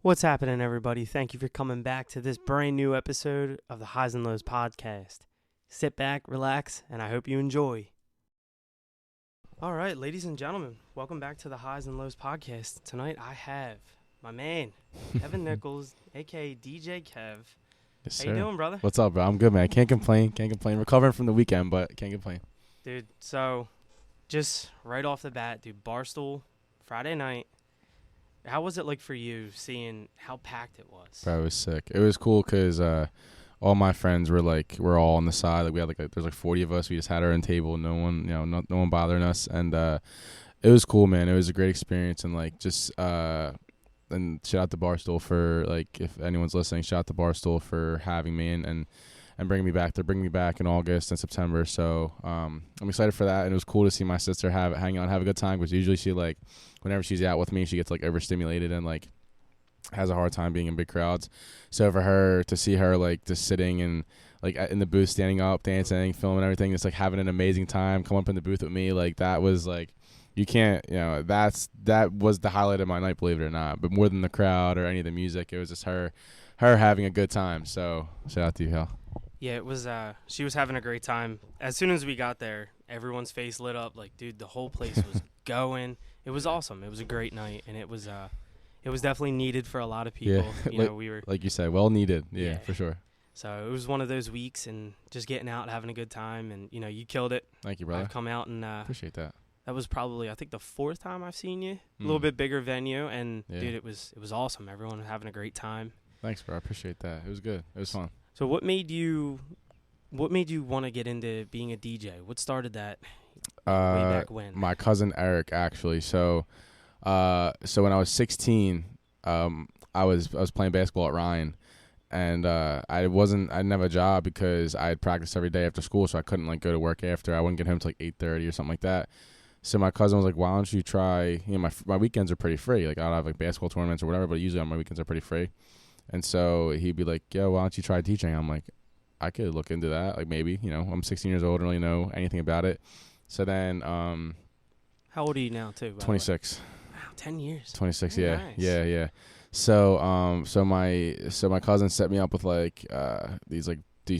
What's happening, everybody? Thank you for coming back to this brand new episode of the Highs and Lows podcast. Sit back, relax, and I hope you enjoy. All right, ladies and gentlemen, welcome back to the Highs and Lows podcast. Tonight I have my man, Kevin Nichols, a.k.a. DJ Kev. Yes, How you doing, brother? What's up, bro? I'm good, man. Can't complain. Recovering from the weekend, but can't complain. Dude, so just right off the bat, dude, Barstool, Friday night. How was it like for you seeing how packed it was? Bro, it was sick. It was cool because all my friends were we're all on the side. Like we had there's 40 of us. We just had our own table. No one, no one bothering us. And it was cool, man. It was a great experience. And and shout out to Barstool for if anyone's listening, shout out to Barstool for having me and bringing me back. They're bringing me back in August and September. So I'm excited for that. And it was cool to see my sister hang out, have a good time. Because usually she whenever she's out with me, she gets overstimulated and has a hard time being in big crowds. So for her to see her just sitting and in the booth, standing up, dancing, filming everything, just having an amazing time, come up in the booth with me, that was you can't, that was the highlight of my night, believe it or not. But more than the crowd or any of the music, it was just her having a good time. So shout out to you, Hal. Yeah, it was. She was having a great time. As soon as we got there, everyone's face lit up. Dude, the whole place was going. It was awesome. It was a great night, and it was definitely needed for a lot of people. Yeah, We were, like you said, well needed. Yeah, for sure. So it was one of those weeks, and just getting out, having a good time, and you killed it. Thank you, brother. I've come out and appreciate that. That was probably, I think, the fourth time I've seen you. A little bit bigger venue, and dude, it was awesome. Everyone was having a great time. Thanks, bro. I appreciate that. It was good. It was fun. So what made you want to get into being a DJ? What started that way back when? My cousin Eric, actually. So when I was 16, I was playing basketball at Ryan, and I didn't have a job because I had practice every day after school, so I couldn't go to work after. I wouldn't get home till 8:30 or something like that. So my cousin was like, "Why don't you try? My weekends are pretty free. I don't have basketball tournaments or whatever, but usually on my weekends are pretty free." And so he'd be like, "Yo, why don't you try teaching?" I'm like, I could look into that. Maybe, I'm 16 years old. I don't really know anything about it. So then, how old are you now, too? 26. Wow, 10 years. 26. Very Yeah. nice. Yeah. So my cousin set me up with these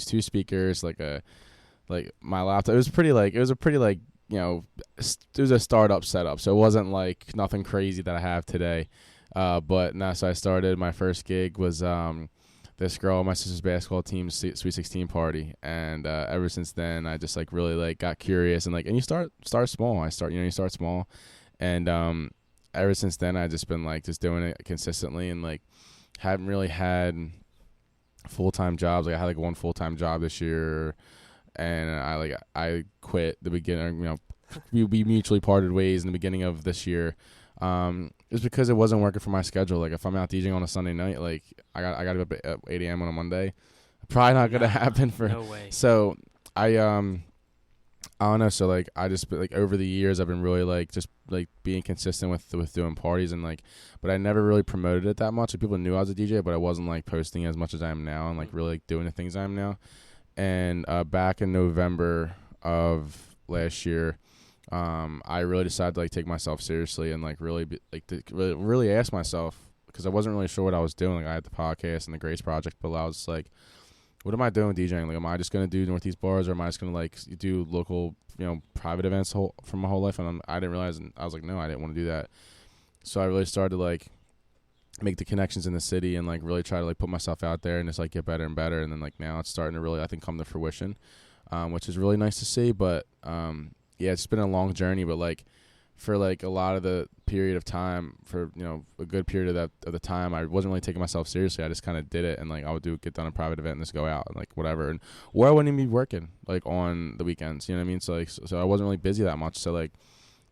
two speakers, my laptop. It was a startup setup. So it wasn't nothing crazy that I have today. But now, so I started, my first gig was, this girl on my sister's basketball team's Sweet 16 party, and ever since then I just really got curious and and you start small. You start small, and ever since then I just been just doing it consistently and haven't really had full-time jobs. I had one full-time job this year, and I quit the beginning. We mutually parted ways in the beginning of this year. It was because it wasn't working for my schedule. If I'm out DJing on a Sunday night, I got to go up at 8 a.m. on a Monday. Probably not gonna happen for. No way. So I don't know. So I just over the years I've been really just being consistent with doing parties and but I never really promoted it that much. People knew I was a DJ, but I wasn't posting as much as I am now and really doing the things I am now. And back in November of last year, I really decided to take myself seriously and really ask myself, because I wasn't really sure what I was doing. I had the podcast and the Grace Project, but I was what am I doing DJing? Am I just gonna do Northeast bars, or am I just gonna do local, private events for my whole life? And I didn't realize, and I was no, I didn't want to do that. So I really started to make the connections in the city and really try to put myself out there and just get better and better. And then now it's starting to really, I think, come to fruition, which is really nice to see. But yeah, it's been a long journey, but for a lot of the period of time, for a good period of the time, I wasn't really taking myself seriously. I just kind of did it, and I would get done a private event and just go out and whatever, or I wouldn't even be working on the weekends. You know what I mean? So I wasn't really busy that much. So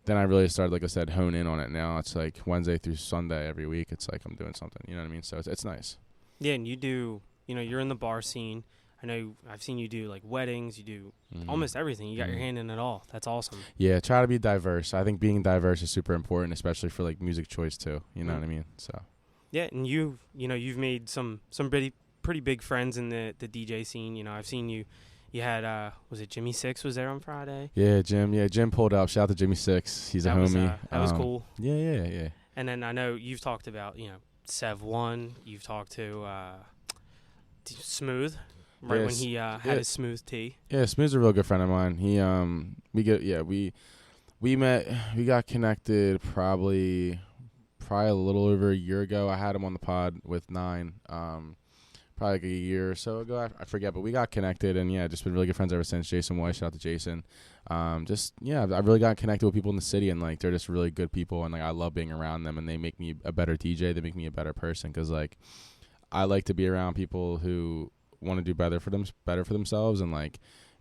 then I really started, like I said, hone in on it. Now it's Wednesday through Sunday every week. It's I'm doing something. You know what I mean? So it's nice. Yeah, and you do. You're in the bar scene. I know I've seen you do weddings. You do almost everything. You got your hand in it all. That's awesome. Yeah, try to be diverse. I think being diverse is super important, especially for music choice too. You know what I mean? So. Yeah, and you've made some pretty big friends in the DJ scene. I've seen you. You had was it Jimmy Six was there on Friday? Yeah, Jim. Yeah, Jim pulled up. Shout out to Jimmy Six. He's a homie. That was cool. Yeah. And then I know you've talked about, Sev One. You've talked to Smooth, right, when he had his Smooth tea. Yeah, Smooth's a real good friend of mine. We got connected probably a little over a year ago. I had him on the pod with 9, probably like a year or so ago. I forget, but we got connected, and just been really good friends ever since. Jason White, shout out to Jason. I've really got connected with people in the city, and like they're just really good people, and like I love being around them, and they make me a better DJ. They make me a better person, because like I like to be around people who want to do better for themselves, and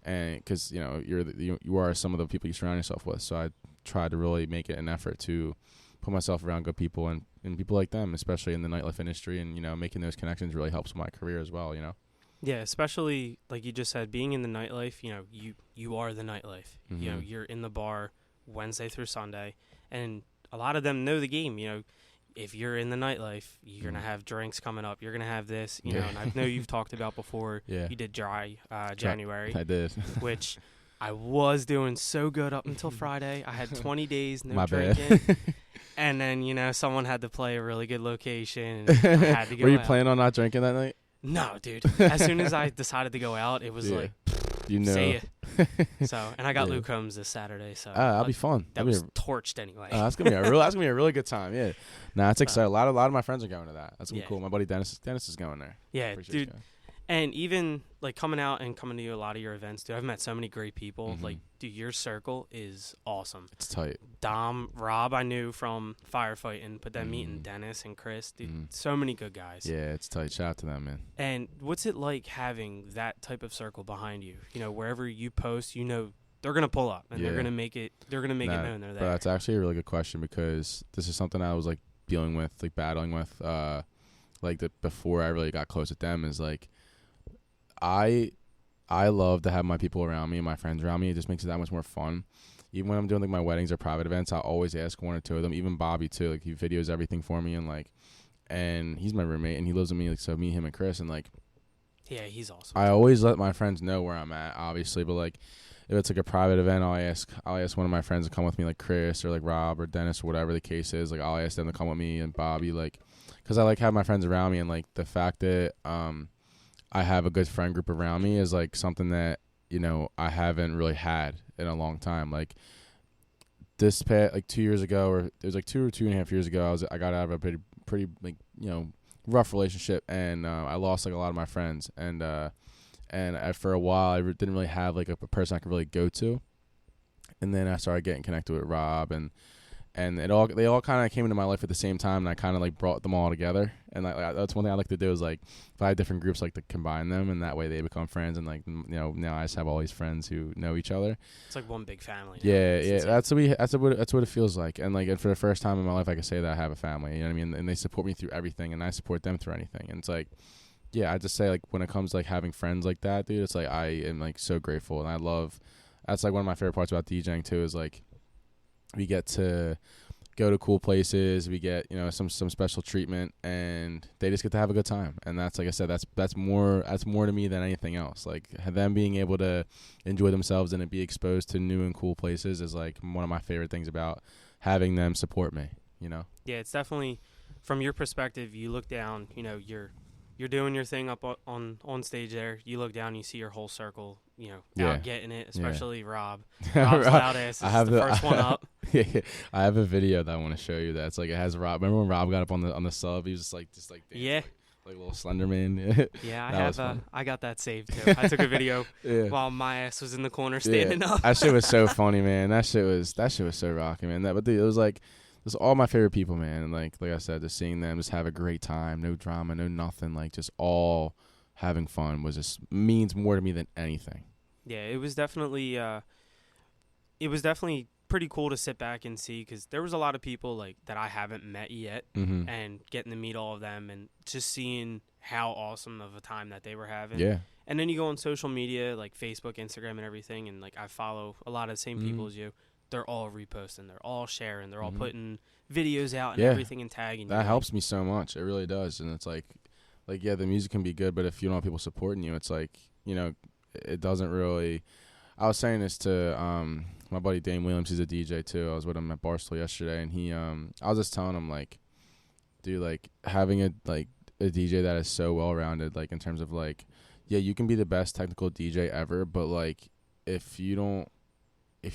because you are some of the people you surround yourself with. So I try to really make it an effort to put myself around good people and people like them, especially in the nightlife industry, and making those connections really helps my career as well. Yeah, especially like you just said, being in the nightlife. You are the nightlife. Mm-hmm. You're in the bar Wednesday through Sunday, and a lot of them know the game. If you're in the nightlife, you're gonna have drinks coming up. You're gonna have this, and I know you've talked about before. Yeah. You did dry January. I did. Which I was doing so good up until Friday. I had 20 days no My drinking, bad. and then someone had to play a really good location. And I had to go. Were you out. planning on not drinking that night? No, dude. As soon as I decided to go out, it was like, see ya. And I got Luke Combs this Saturday, so that'll be fun. That was torched anyway. That's gonna be a really good time. Yeah, it's exciting. A lot of my friends are going to that. That's gonna be cool. My buddy Dennis is going there. Yeah, dude. And even like coming to a lot of your events, dude, I've met so many great people. Mm-hmm. Like, dude, your circle is awesome. It's tight. Dom, Rob, I knew from firefighting, but then meeting Dennis and Chris, dude, so many good guys. Yeah, it's tight. Shout out to them, man. And what's it like having that type of circle behind you? Wherever you post, they're gonna pull up and they're gonna make it. They're gonna make it known they're there. But that's actually a really good question, because this is something I was like battling with, before I really got close with them. Is like, I love to have my people around me and my friends around me. It just makes it that much more fun. Even when I'm doing like my weddings or private events, I always ask one or two of them. Even Bobby too. Like, he videos everything for me, and he's my roommate and he lives with me. Like, so me, him, and Chris, and like, yeah, he's awesome. I always let my friends know where I'm at, obviously, but like, if it's like a private event, I'll ask one of my friends to come with me, like Chris or like Rob or Dennis or whatever the case is. Like, I'll ask them to come with me, and Bobby, like, because I like having my friends around me, and like the fact that I have a good friend group around me is like something that I haven't really had in a long time. Like, this past like 2 years ago, or it was like 2.5 years ago, I got out of a pretty like rough relationship, and I lost like a lot of my friends, and for a while I didn't really have like a person I could really go to, and then I started getting connected with Rob, and they all kind of came into my life at the same time, and I kind of like brought them all together. And that's one thing I like to do, is like, if I have different groups, like to combine them, and that way they become friends, and like now I just have all these friends who know each other. It's like one big family. Yeah. That's what it feels like. And like, and for the first time in my life, I can say that I have a family. You know what I mean? And they support me through everything, and I support them through anything. And it's like, I just say, like, when it comes to like having friends like that, dude, it's like I am like so grateful, and I love. That's like one of my favorite parts about DJing too, is like, we get to go to cool places, we get some special treatment, and they just get to have a good time. And that's, like I said, that's more to me than anything else. Like, them being able to enjoy themselves and to be exposed to new and cool places is like one of my favorite things about having them support me. Yeah, it's definitely, from your perspective, you look down, you're doing your thing up on stage there. You look down, you see your whole circle, out getting it, especially Rob. Rob's loud ass is the first one up. Yeah, I have a video that I want to show you. That's like, it has Rob. Remember when Rob got up on the sub? He was just like dancing, like a little Slender Man. Yeah, I got that saved too. I took a video while my ass was in the corner standing up. That shit was so funny, man. That shit was so rocking, man. But dude, it was like, it's all my favorite people, man. And like I said, just seeing them just have a great time, no drama, no nothing, like just all having fun means more to me than anything. Yeah, it was definitely pretty cool to sit back and see, because there was a lot of people like that I haven't met yet, and getting to meet all of them and just seeing how awesome of a time that they were having. Yeah. And then you go on social media like Facebook, Instagram, and everything, and like I follow a lot of the same people as you. They're all reposting, they're all sharing, they're all putting videos out and everything and tagging. That helps me so much. It really does. And it's like the music can be good, but if you don't have people supporting you, it's like, it doesn't really. I was saying this to my buddy Dane Williams. He's a DJ too. I was with him at Barstool yesterday, and he I was just telling him like, dude, like having a DJ that is so well rounded, like in terms of like, yeah, you can be the best technical DJ ever, but like if you're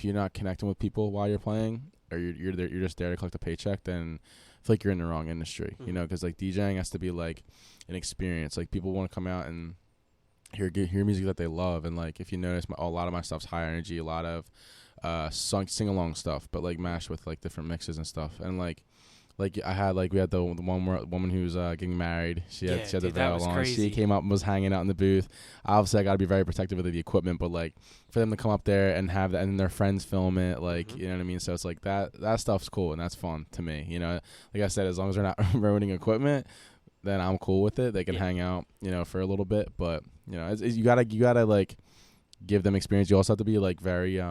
not connecting with people while you're playing, or you're just there to collect a paycheck, then I feel like you're in the wrong industry, you know, because like DJing has to be like an experience. Like people want to come out and hear music that they love, and like if you notice, a lot of my stuff's high energy, a lot of sing along stuff, but like mashed with like different mixes and stuff, and like I had we had the one woman who's getting married. She had the veil on. Crazy. She came up and was hanging out in the booth. Obviously, I got to be very protective of the equipment, but like for them to come up there and have that, and their friends film it, like you know what I mean. So it's like that stuff's cool and that's fun to me. You know, like I said, as long as they're not ruining equipment, then I'm cool with it. They can hang out, you know, for a little bit, but you know, you gotta like give them experience. You also have to be like very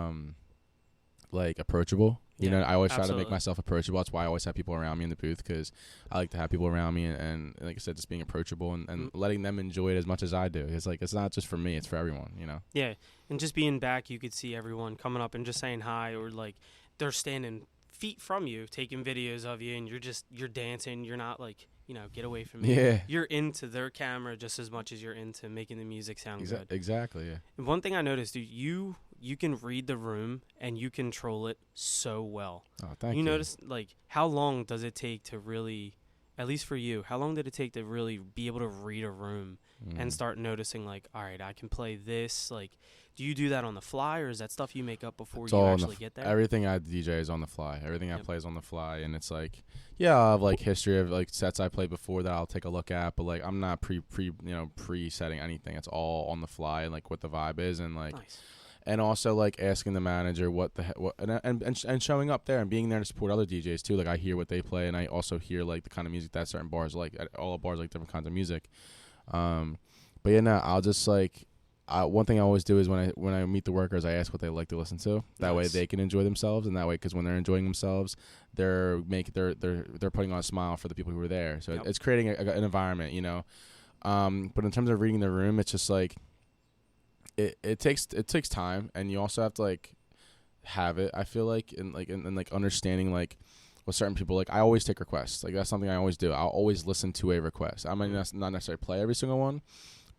like approachable. You know, I always try to make myself approachable. That's why I always have people around me in the booth, because I like to have people around me and like I said, just being approachable and letting them enjoy it as much as I do. It's like, it's not just for me, it's for everyone, you know? Yeah, and just being back, you could see everyone coming up and just saying hi, or like they're standing feet from you, taking videos of you, and you're dancing. You're not like, you know, get away from me. Yeah. You're into their camera just as much as you're into making the music sound good. Exactly, yeah. And one thing I noticed, dude, you can read the room and you control it so well. Oh, thank you. You notice, like, how long does it take to really, at least for you, how long did it take to really be able to read a room and start noticing, like, all right, I can play this? Like, do you do that on the fly, or is that stuff you make up before you actually get there? Everything I DJ is on the fly. Everything I play is on the fly, and it's like, yeah, I'll have like history of like sets I played before that I'll take a look at, but like I'm not pre-setting anything. It's all on the fly and like what the vibe is, and like. Nice. And also like asking the manager what and showing up there and being there to support other DJs too. Like I hear what they play, and I also hear like the kind of music that certain bars like. All bars like different kinds of music. But yeah, no, I'll just like. One thing I always do is when I meet the workers, I ask what they like to listen to. That way they can enjoy themselves, and that way, because when they're enjoying themselves, they're putting on a smile for the people who are there. So it's creating an environment, you know. But in terms of reading the room, it's just like. It takes time, and you also have to like have it. I feel like and like understanding like what certain people like. I always take requests. Like that's something I always do. I'll always listen to a request. I might not necessarily play every single one,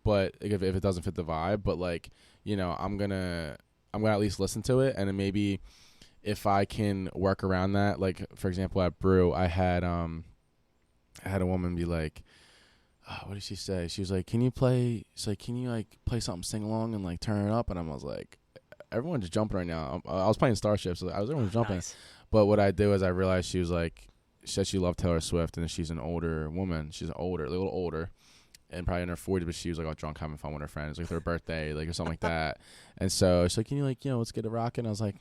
but if it doesn't fit the vibe, but like you know, I'm gonna at least listen to it, and then maybe if I can work around that. Like for example, at Brew, I had a woman be like. What did she say? She was like, "Can you play? She's like, can you like play something, sing along, and like turn it up?" And I was like, "Everyone's jumping right now." I was playing Starship, so everyone's jumping. Nice. But what I did was I realized she said she loved Taylor Swift, and she's an older woman. She's a little older, and probably in her 40s. But she was like all drunk, having fun with her friends, like their birthday, like or something like that. And so she's like, "Can you like let's get it rocking?" I was like,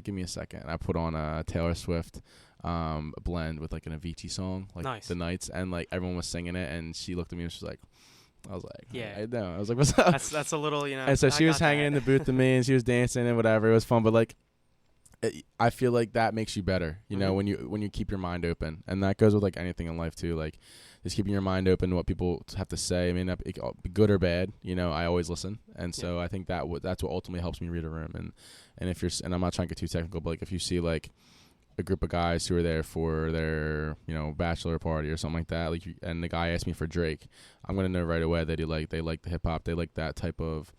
"Give me a second." And I put on a Taylor Swift. Blend with like an Avicii song, like nice. The Nights, and like everyone was singing it, and she looked at me and she's like, I was like, yeah, I know. I was like, what's up? That's a little, you know. And so she was hanging in the booth with me, and she was dancing and whatever. It was fun, but like, I feel like that makes you better, you know, when you keep your mind open, and that goes with like anything in life too, like just keeping your mind open to what people have to say. I mean, it be good or bad, you know. I always listen, and so I think that's what ultimately helps me read a room, and if you're, and I'm not trying to get too technical, but like if you see like. A group of guys who are there for their, you know, bachelor party or something like that. Like, and the guy asked me for Drake. I'm gonna know right away that they like the hip hop. They like that type of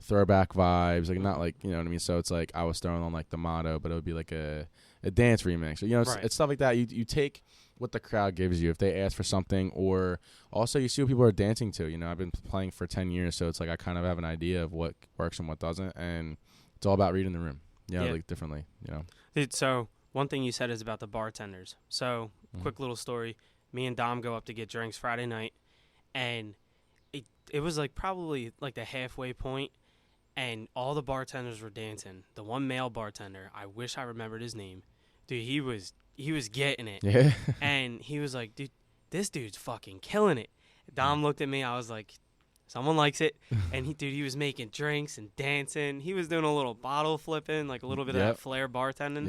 throwback vibes. Like not like, you know what I mean. So it's like I was throwing on like the motto, but it would be like a dance remix. You know, it's stuff like that. You take what the crowd gives you if they ask for something, or also you see what people are dancing to. You know, I've been playing for 10 years, so it's like I kind of have an idea of what works and what doesn't, and it's all about reading the room. You know, like differently. You know, dude. So. One thing you said is about the bartenders. So, quick little story. Me and Dom go up to get drinks Friday night, and it was like probably like the halfway point, and all the bartenders were dancing. The one male bartender, I wish I remembered his name. Dude, he was getting it. Yeah. And he was like, dude, this dude's fucking killing it. Dom looked at me. I was like, someone likes it. And he was making drinks and dancing. He was doing a little bottle flipping, like a little bit of that flair bartending.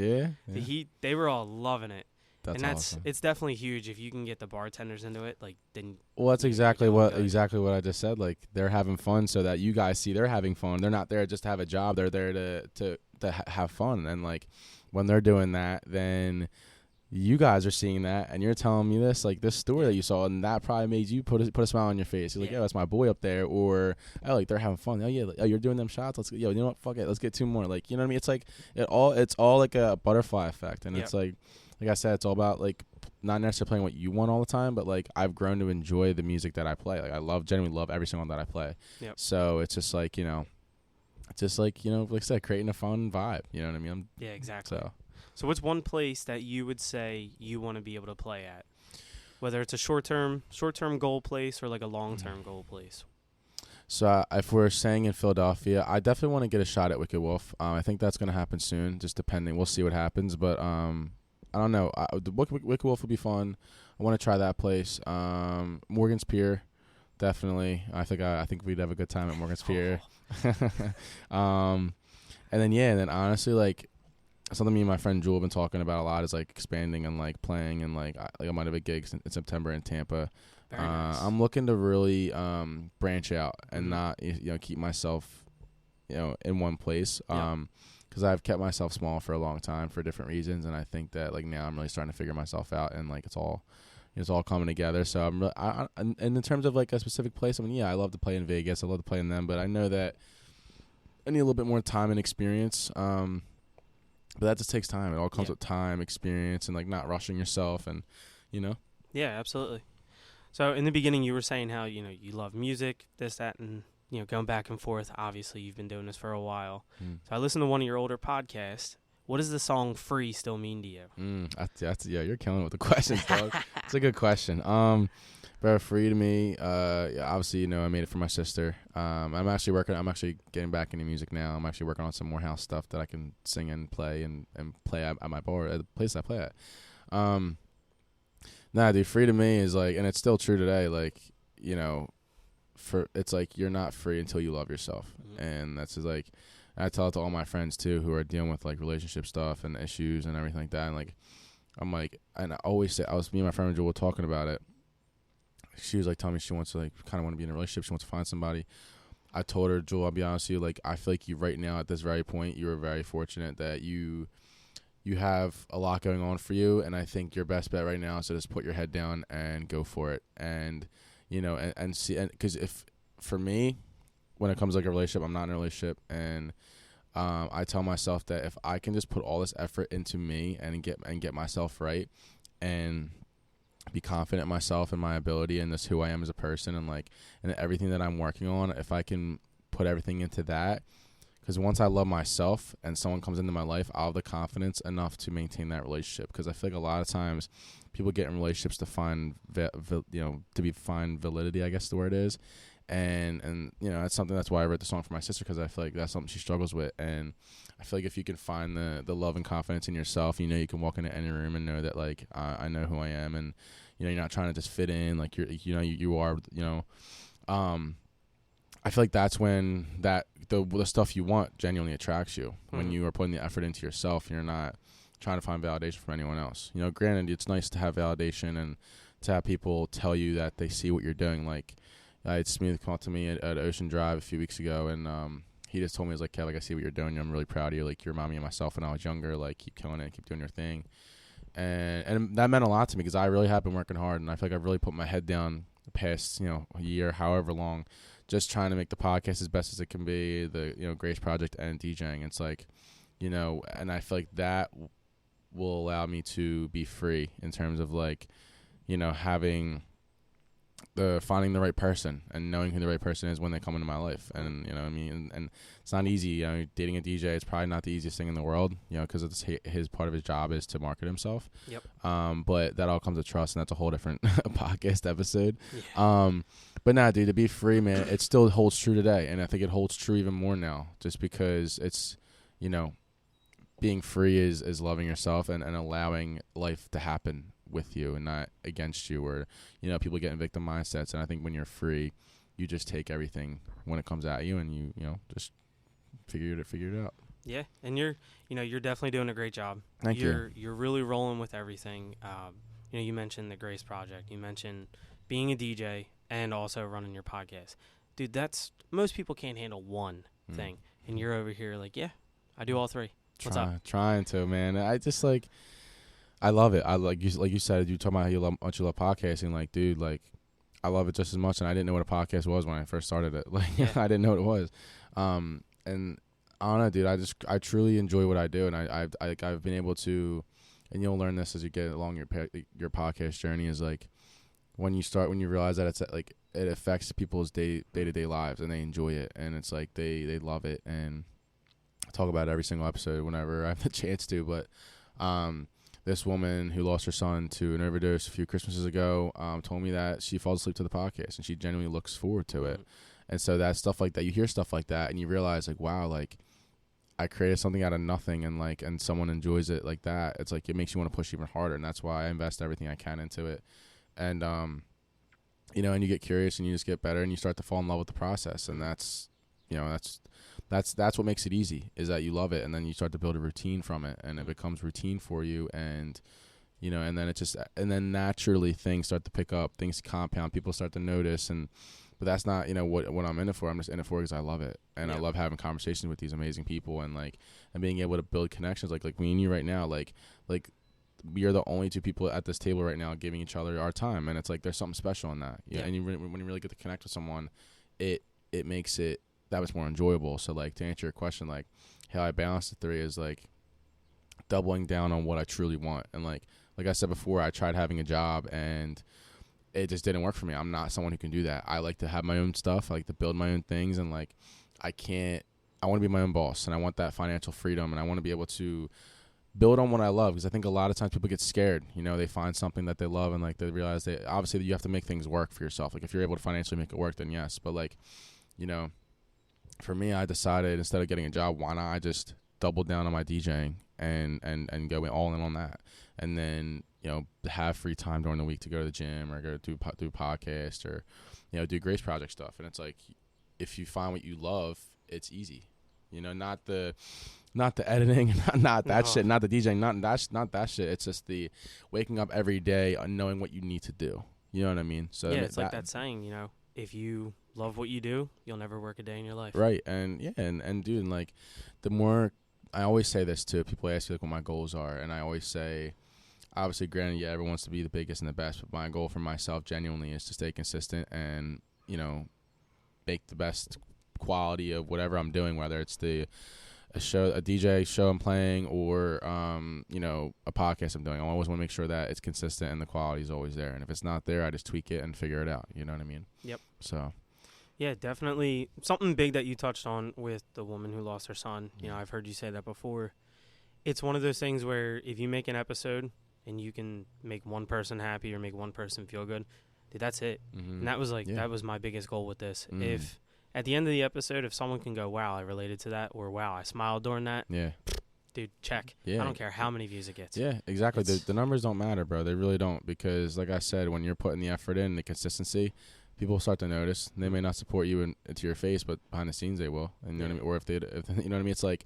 Yeah. They were all loving it. That's awesome. It's definitely huge if you can get the bartenders into it. Like then. Well, that's you're exactly doing what good. I just said. Like they're having fun, so that you guys see they're having fun. They're not there just to have a job. They're there to have fun. And like when they're doing that, then you guys are seeing that, and you're telling me this story that you saw, and that probably made you put a smile on your face. You're like, yeah, that's my boy up there, or oh, like they're having fun. Oh yeah, like, oh you're doing them shots. Let's you know what, fuck it, let's get 2 more. Like you know what I mean? It's like it's all like a butterfly effect, and it's like I said, it's all about like not necessarily playing what you want all the time, but like I've grown to enjoy the music that I play. Like I genuinely love every single one that I play. Yep. So it's just like like I said, creating a fun vibe. You know what I mean? Yeah, exactly. So what's one place that you would say you want to be able to play at? Whether it's a short-term goal place or like a long-term goal place. So if we're staying in Philadelphia, I definitely want to get a shot at Wicked Wolf. I think that's going to happen soon, just depending. We'll see what happens. But I don't know. The Wicked Wolf would be fun. I want to try that place. Morgan's Pier, definitely. I think we'd have a good time at Morgan's Pier. And then honestly, like, something me and my friend Jewel have been talking about a lot is like expanding and like playing and like I might have a gig in September in Tampa. Very nice. I'm looking to really branch out and not keep myself in one place because I've kept myself small for a long time for different reasons, and I think that like now I'm really starting to figure myself out and like it's all coming together. So I'm really, and in terms of like a specific place, I mean I love to play in Vegas, I love to play in them, but I know that I need a little bit more time and experience. But that just takes time. It all comes with time, experience, and like not rushing yourself, and Yeah, absolutely. So in the beginning, you were saying how you love music, this, that, and going back and forth. Obviously, you've been doing this for a while. So I listened to one of your older podcasts. What does the song "Free" still mean to you? That's you're killing it with the questions, dog. It's a good question. But free to me, obviously, I made it for my sister. I'm actually getting back into music now. I'm actually working on some more house stuff that I can sing and play and play at my bar, at the place I play at. Nah, dude, free to me is like, and it's still true today, like, it's like you're not free until you love yourself. And that's just like, I tell it to all my friends too who are dealing with like relationship stuff and issues and everything like that. And like, I'm like, and I always say, me and my friend Jewel were talking about it. She was like telling me she wants to like kind of want to be in a relationship. She wants to find somebody. I told her, Jewel, I'll be honest with you, like I feel like you right now at this very point, you are very fortunate that you have a lot going on for you, and I think your best bet right now is to just put your head down and go for it. And and see, and because if for me, when it comes to like a relationship, I'm not in a relationship, and I tell myself that if I can just put all this effort into me and get myself right and be confident in myself and my ability and this who I am as a person and like and everything that I'm working on, if I can put everything into that, because once I love myself and someone comes into my life, I'll have the confidence enough to maintain that relationship. Because I feel like a lot of times people get in relationships to find find validity, I guess the word is, and that's something, that's why I wrote the song for my sister, because I feel like that's something she struggles with. And I feel like if you can find the love and confidence in yourself, you can walk into any room and know that like I know who I am, and you're not trying to just fit in, like you are. I feel like that's when the stuff you want genuinely attracts you. When you are putting the effort into yourself, and you're not trying to find validation from anyone else. Granted, it's nice to have validation and to have people tell you that they see what you're doing. Like I had Smooth come up to me at Ocean Drive a few weeks ago, and he just told me, he was like, Kev, like, I see what you're doing. I'm really proud of you. Like, you remind me of myself when I was younger. Like, keep killing it. Keep doing your thing. And that meant a lot to me, because I really have been working hard, and I feel like I've really put my head down the past, a year, however long, just trying to make the podcast as best as it can be, the, Grace Project and DJing. It's like, and I feel like that will allow me to be free in terms of like, having finding the right person and knowing who the right person is when they come into my life. And and it's not easy. Dating a DJ is probably not the easiest thing in the world, because it's his part of his job is to market himself. Yep. But that all comes with trust, and that's a whole different podcast episode. Yeah. But nah, dude, to be free, man, it still holds true today, and I think it holds true even more now, just because it's, being free is loving yourself and allowing life to happen with you and not against you, or people get in victim mindsets. And I think when you're free, you just take everything when it comes at you, and you just figure it out. Yeah, and you're definitely doing a great job. Thank you. You're really rolling with everything. You mentioned the Grace Project. You mentioned being a DJ and also running your podcast. Dude, that's most people can't handle one thing, and you're over here like, yeah, I do all three. What's up? Trying to, man. I just like, I love it. I like you said, you talking about how much you love podcasting. Like, dude, like, I love it just as much, and I didn't know what a podcast was when I first started it. Like, Yeah. I didn't know what it was. And I don't know, dude. I truly enjoy what I do, and I've been able to, and you'll learn this as you get along your podcast journey. Is like when you realize that it's like it affects people's day-to-day lives, and they enjoy it, and it's like they love it, and I talk about it every single episode whenever I have the chance to. But this woman who lost her son to an overdose a few Christmases ago told me that she falls asleep to the podcast, and she genuinely looks forward to it. And so that stuff like that, you hear stuff like that, and you realize like, wow, like I created something out of nothing, and someone enjoys it like that. It's like it makes you want to push even harder, and that's why I invest everything I can into it. And and you get curious, and you just get better, and you start to fall in love with the process, and that's what makes it easy, is that you love it, and then you start to build a routine from it, and it becomes routine for you, and and then naturally things start to pick up, things compound, people start to notice, but that's not what I'm in it for. I'm just in it for because I love it, and I love having conversations with these amazing people, and being able to build connections, like me and you right now, like we are the only two people at this table right now giving each other our time, and it's like there's something special in that. And when you really get to connect with someone, it makes it that much more enjoyable. So like to answer your question, like how I balance the three is like doubling down on what I truly want, and like I said before, I tried having a job and it just didn't work for me. I'm not someone who can do that. I like to have my own stuff. I like to build my own things, and like I want to be my own boss, and I want that financial freedom, and I want to be able to build on what I love, because I think a lot of times people get scared. They find something that they love, and like they realize obviously you have to make things work for yourself. Like if you're able to financially make it work, then yes. But like, for me, I decided instead of getting a job, why not I just double down on my DJing and go all in on that, and then have free time during the week to go to the gym or go do podcast or do Grace Project stuff. And it's like, if you find what you love, it's easy. Not the editing, not that shit, not the DJing, not that shit. It's just the waking up every day and knowing what you need to do. You know what I mean? So yeah, it's like that saying, if you love what you do, you'll never work a day in your life. Right. And dude, and like the more, I always say this too, people ask me like what my goals are, and I always say, obviously, granted, everyone wants to be the biggest and the best, but my goal for myself genuinely is to stay consistent and, make the best quality of whatever I'm doing, whether it's a DJ show I'm playing, or, a podcast I'm doing. I always want to make sure that it's consistent and the quality is always there. And if it's not there, I just tweak it and figure it out. You know what I mean? Yep. So. Yeah, definitely something big that you touched on with the woman who lost her son. I've heard you say that before. It's one of those things where if you make an episode and you can make one person happy or make one person feel good, dude, that's it. Mm-hmm. And that was that was my biggest goal with this. Mm-hmm. If at the end of the episode, if someone can go, wow, I related to that, or wow, I smiled during that, dude, check. Yeah. I don't care how many views it gets. Yeah, exactly. The numbers don't matter, bro. They really don't, because like I said, when you're putting the effort in, the consistency, people start to notice. They may not support you to your face, but behind the scenes they will. And you know what I mean? Or if you know what I mean? It's like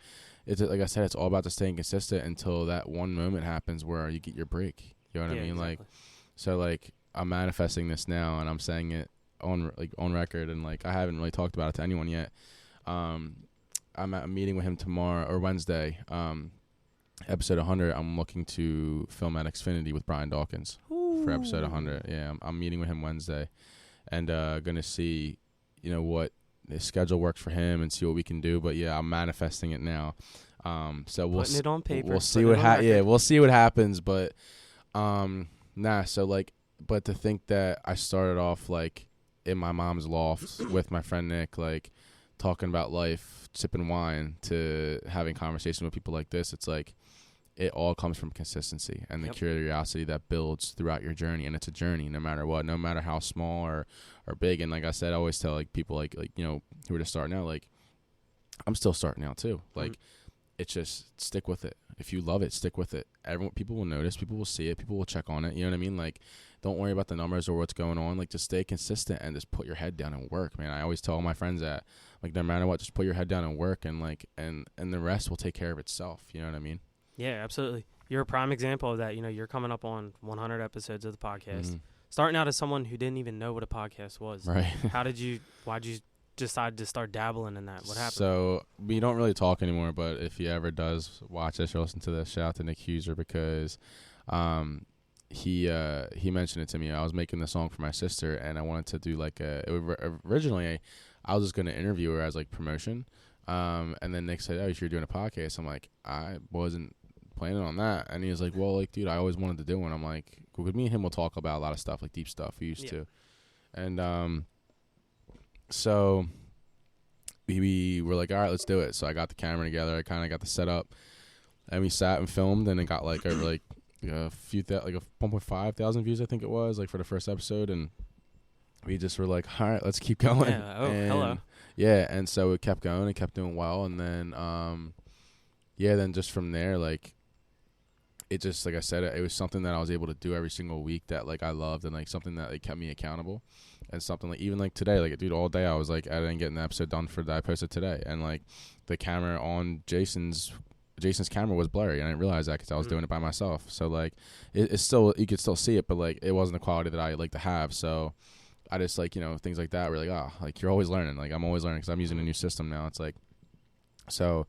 I said, it's all about just staying consistent until that one moment happens where you get your break. You know what I mean? Exactly. Like, so like I'm manifesting this now, and I'm saying it on record, and like I haven't really talked about it to anyone yet. I'm at a meeting with him tomorrow or Wednesday. Episode 100. I'm looking to film at Xfinity with Brian Dawkins for episode 100. Yeah, I'm meeting with him Wednesday. And gonna see, what the schedule works for him and see what we can do. But yeah, I'm manifesting it now. So we'll putting it on paper. We'll see what we'll see what happens. But so like, but to think that I started off like in my mom's loft with my friend Nick, like talking about life, sipping wine, to having conversations with people like this, it's like, it all comes from consistency and the curiosity that builds throughout your journey. And it's a journey no matter what, no matter how small or big. And like I said, I always tell like people like who are just starting out, like I'm still starting out too. Like it's just stick with it. If you love it, stick with it. People will notice, people will see it, people will check on it. You know what I mean? Like, don't worry about the numbers or what's going on. Like, just stay consistent and just put your head down and work, man. I always tell all my friends that, like, no matter what, just put your head down and work, and like, and the rest will take care of itself. You know what I mean? Yeah, absolutely. You're a prime example of that. You know, you're coming up on 100 episodes of the podcast. Mm-hmm. Starting out as someone who didn't even know what a podcast was. Right. Why'd you decide to start dabbling in that? What happened? So we don't really talk anymore, but if he ever does watch this or listen to this, shout out to Nick Huser, because he mentioned it to me. I was making the song for my sister, and I wanted to do like originally I was just going to interview her as like promotion. And then Nick said, "Oh, you're doing a podcast." I'm like, I wasn't planning on that. And he was like, "Well, like, dude, I always wanted to do one." I'm like, "Well, me and him will talk about a lot of stuff, like deep stuff we used to." And so we were like, all right, let's do it. So I got the camera together. I kind of got the setup, and we sat and filmed, and it got like over like a few like a 1.5 thousand views, I think it was, like for the first episode. And we just were like, all right, let's keep going. Yeah. Oh, hello. Yeah. And so it kept going. It kept doing well. And then, then just from there, like, it just, like I said, it was something that I was able to do every single week that, like, I loved, and, like, something that, like, kept me accountable. And something, like, even, like, today, like, dude, all day I was, like, editing, getting the episode done for that I posted today. And, like, the camera on Jason's camera was blurry, and I didn't realize that because I was doing it by myself. So, like, it's still, you could still see it, but, like, it wasn't the quality that I like to have. So I just, like, you know, things like that were like, oh, like, you're always learning. Like, I'm always learning because I'm using a new system now. It's like, so,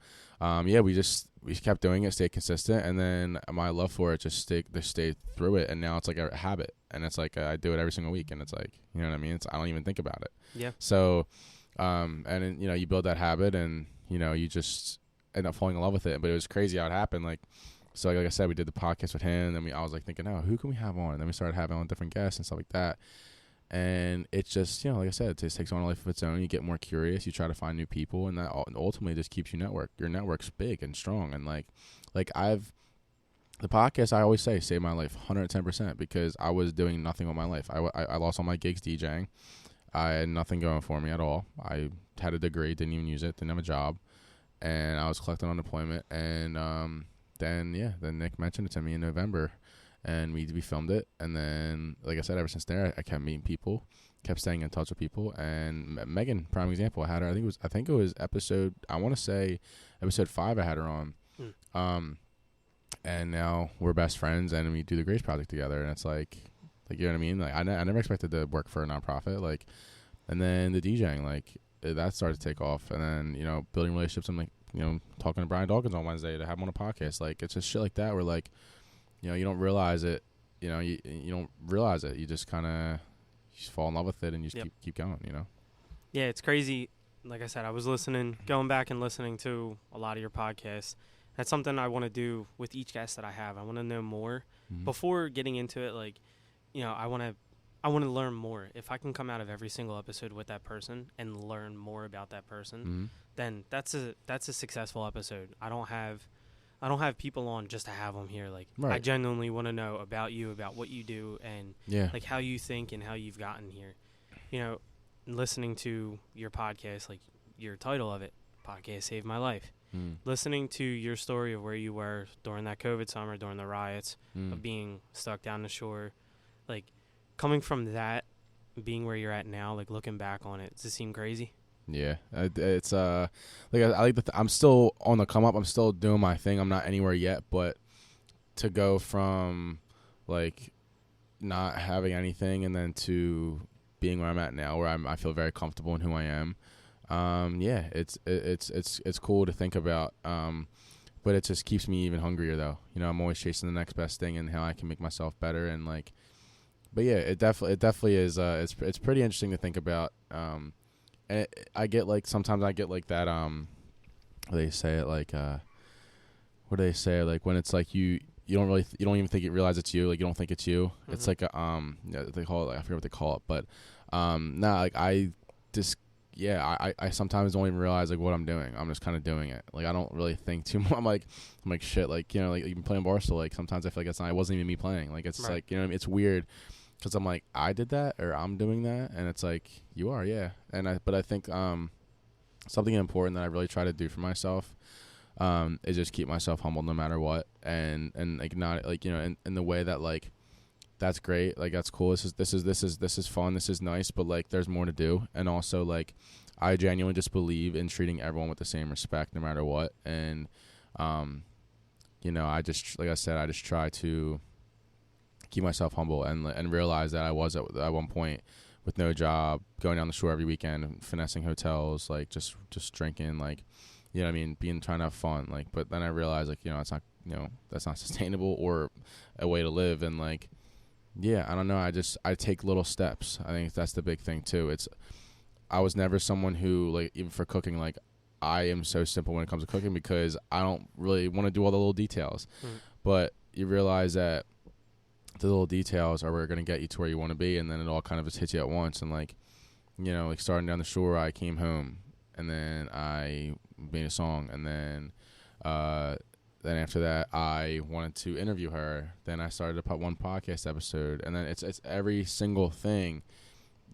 we kept doing it, stayed consistent, and then my love for it just stayed through it, and now it's like a habit, and it's like I do it every single week, and it's like, you know what I mean? I don't even think about it. Yeah. So, and then, you know, you build that habit, and, you know, you just end up falling in love with it. But it was crazy how it happened. Like, so like I said, we did the podcast with him, and then I was like thinking, oh, who can we have on? And then we started having on different guests and stuff like that. And it's just, you know, like I said, it just takes on a life of its own. You get more curious. You try to find new people, and that ultimately just keeps your network's big and strong. And like the podcast, I always say, saved my life 110%, because I was doing nothing with my life. I lost all my gigs DJing. I had nothing going for me at all. I had a degree, didn't even use it, didn't have a job, and I was collecting unemployment. And then Nick mentioned it to me in November. And we filmed it, and then, like I said, ever since there, I kept meeting people, kept staying in touch with people. And Megan, prime example, I had her. I think it was episode 5. I had her on, and now we're best friends, and we do the Grace Project together. And it's like you know what I mean? Like I never expected to work for a nonprofit, like, and then the DJing, like, that started to take off, and then, you know, building relationships. I'm like, you know, talking to Brian Dawkins on Wednesday to have him on a podcast. Like, it's just shit like that where, like, you know, you don't realize it. You know, you don't realize it. You just kind of fall in love with it, and you just keep going, you know? Yeah, it's crazy. Like I said, I was going back and listening to a lot of your podcasts. That's something I want to do with each guest that I have. I want to know more. Mm-hmm. Before getting into it, like, you know, I want to learn more. If I can come out of every single episode with that person and learn more about that person, then that's a successful episode. I don't have people on just to have them here. Like, right. I genuinely want to know about you, about what you do, and like how you think and how you've gotten here. You know, listening to your podcast, like your title of it, Podcast Saved My Life. Listening to your story of where you were during that COVID summer, during the riots, of being stuck down the shore, like coming from that, being where you're at now, like looking back on it, does it seem crazy? Yeah, it's like I like I'm still on the come up. I'm still doing my thing. I'm not anywhere yet, but to go from like not having anything and then to being where I'm at now, where I feel very comfortable in who I am. It's cool to think about. But it just keeps me even hungrier, though. You know, I'm always chasing the next best thing and how I can make myself better. And like, but yeah, it definitely is. It's pretty interesting to think about. And I get like, sometimes I get like that, they say it like, what do they say? Like when it's like you don't even realize it's you. Like you don't think it's you. Mm-hmm. It's like, they call it, like, I forget what they call it, but, like I sometimes don't even realize like what I'm doing. I'm just kind of doing it. Like I don't really think too much. I'm like shit. Like, you know, like even playing Barstool, like sometimes I feel like it wasn't even me playing. Like it's right. Like, you know what I mean? It's weird. Because I'm like, I did that, or I'm doing that, and it's like, you are, yeah. But I think something important that I really try to do for myself, is just keep myself humble no matter what, and like not like, you know, in the way that like that's great, like that's cool, this is fun, this is nice, but like there's more to do. And also like I genuinely just believe in treating everyone with the same respect no matter what. And you know, I just, like I said, I just try to keep myself humble and realize that I was at one point with no job, going down the shore every weekend, finessing hotels, like just drinking, like, you know what I mean, trying to have fun, like, but then I realized, like, you know, it's not, you know, that's not sustainable or a way to live. And like, yeah, I don't know, I take little steps. I think that's the big thing too. I was never someone who, like, even for cooking, like, I am so simple when it comes to cooking because I don't really want to do all the little details. But you realize that the little details are where are going to get you to where you want to be, and then it all kind of just hits you at once. And like, you know, like starting down the shore, I came home, and then I made a song, and then after that, I wanted to interview her. Then I started to put one podcast episode, and then it's every single thing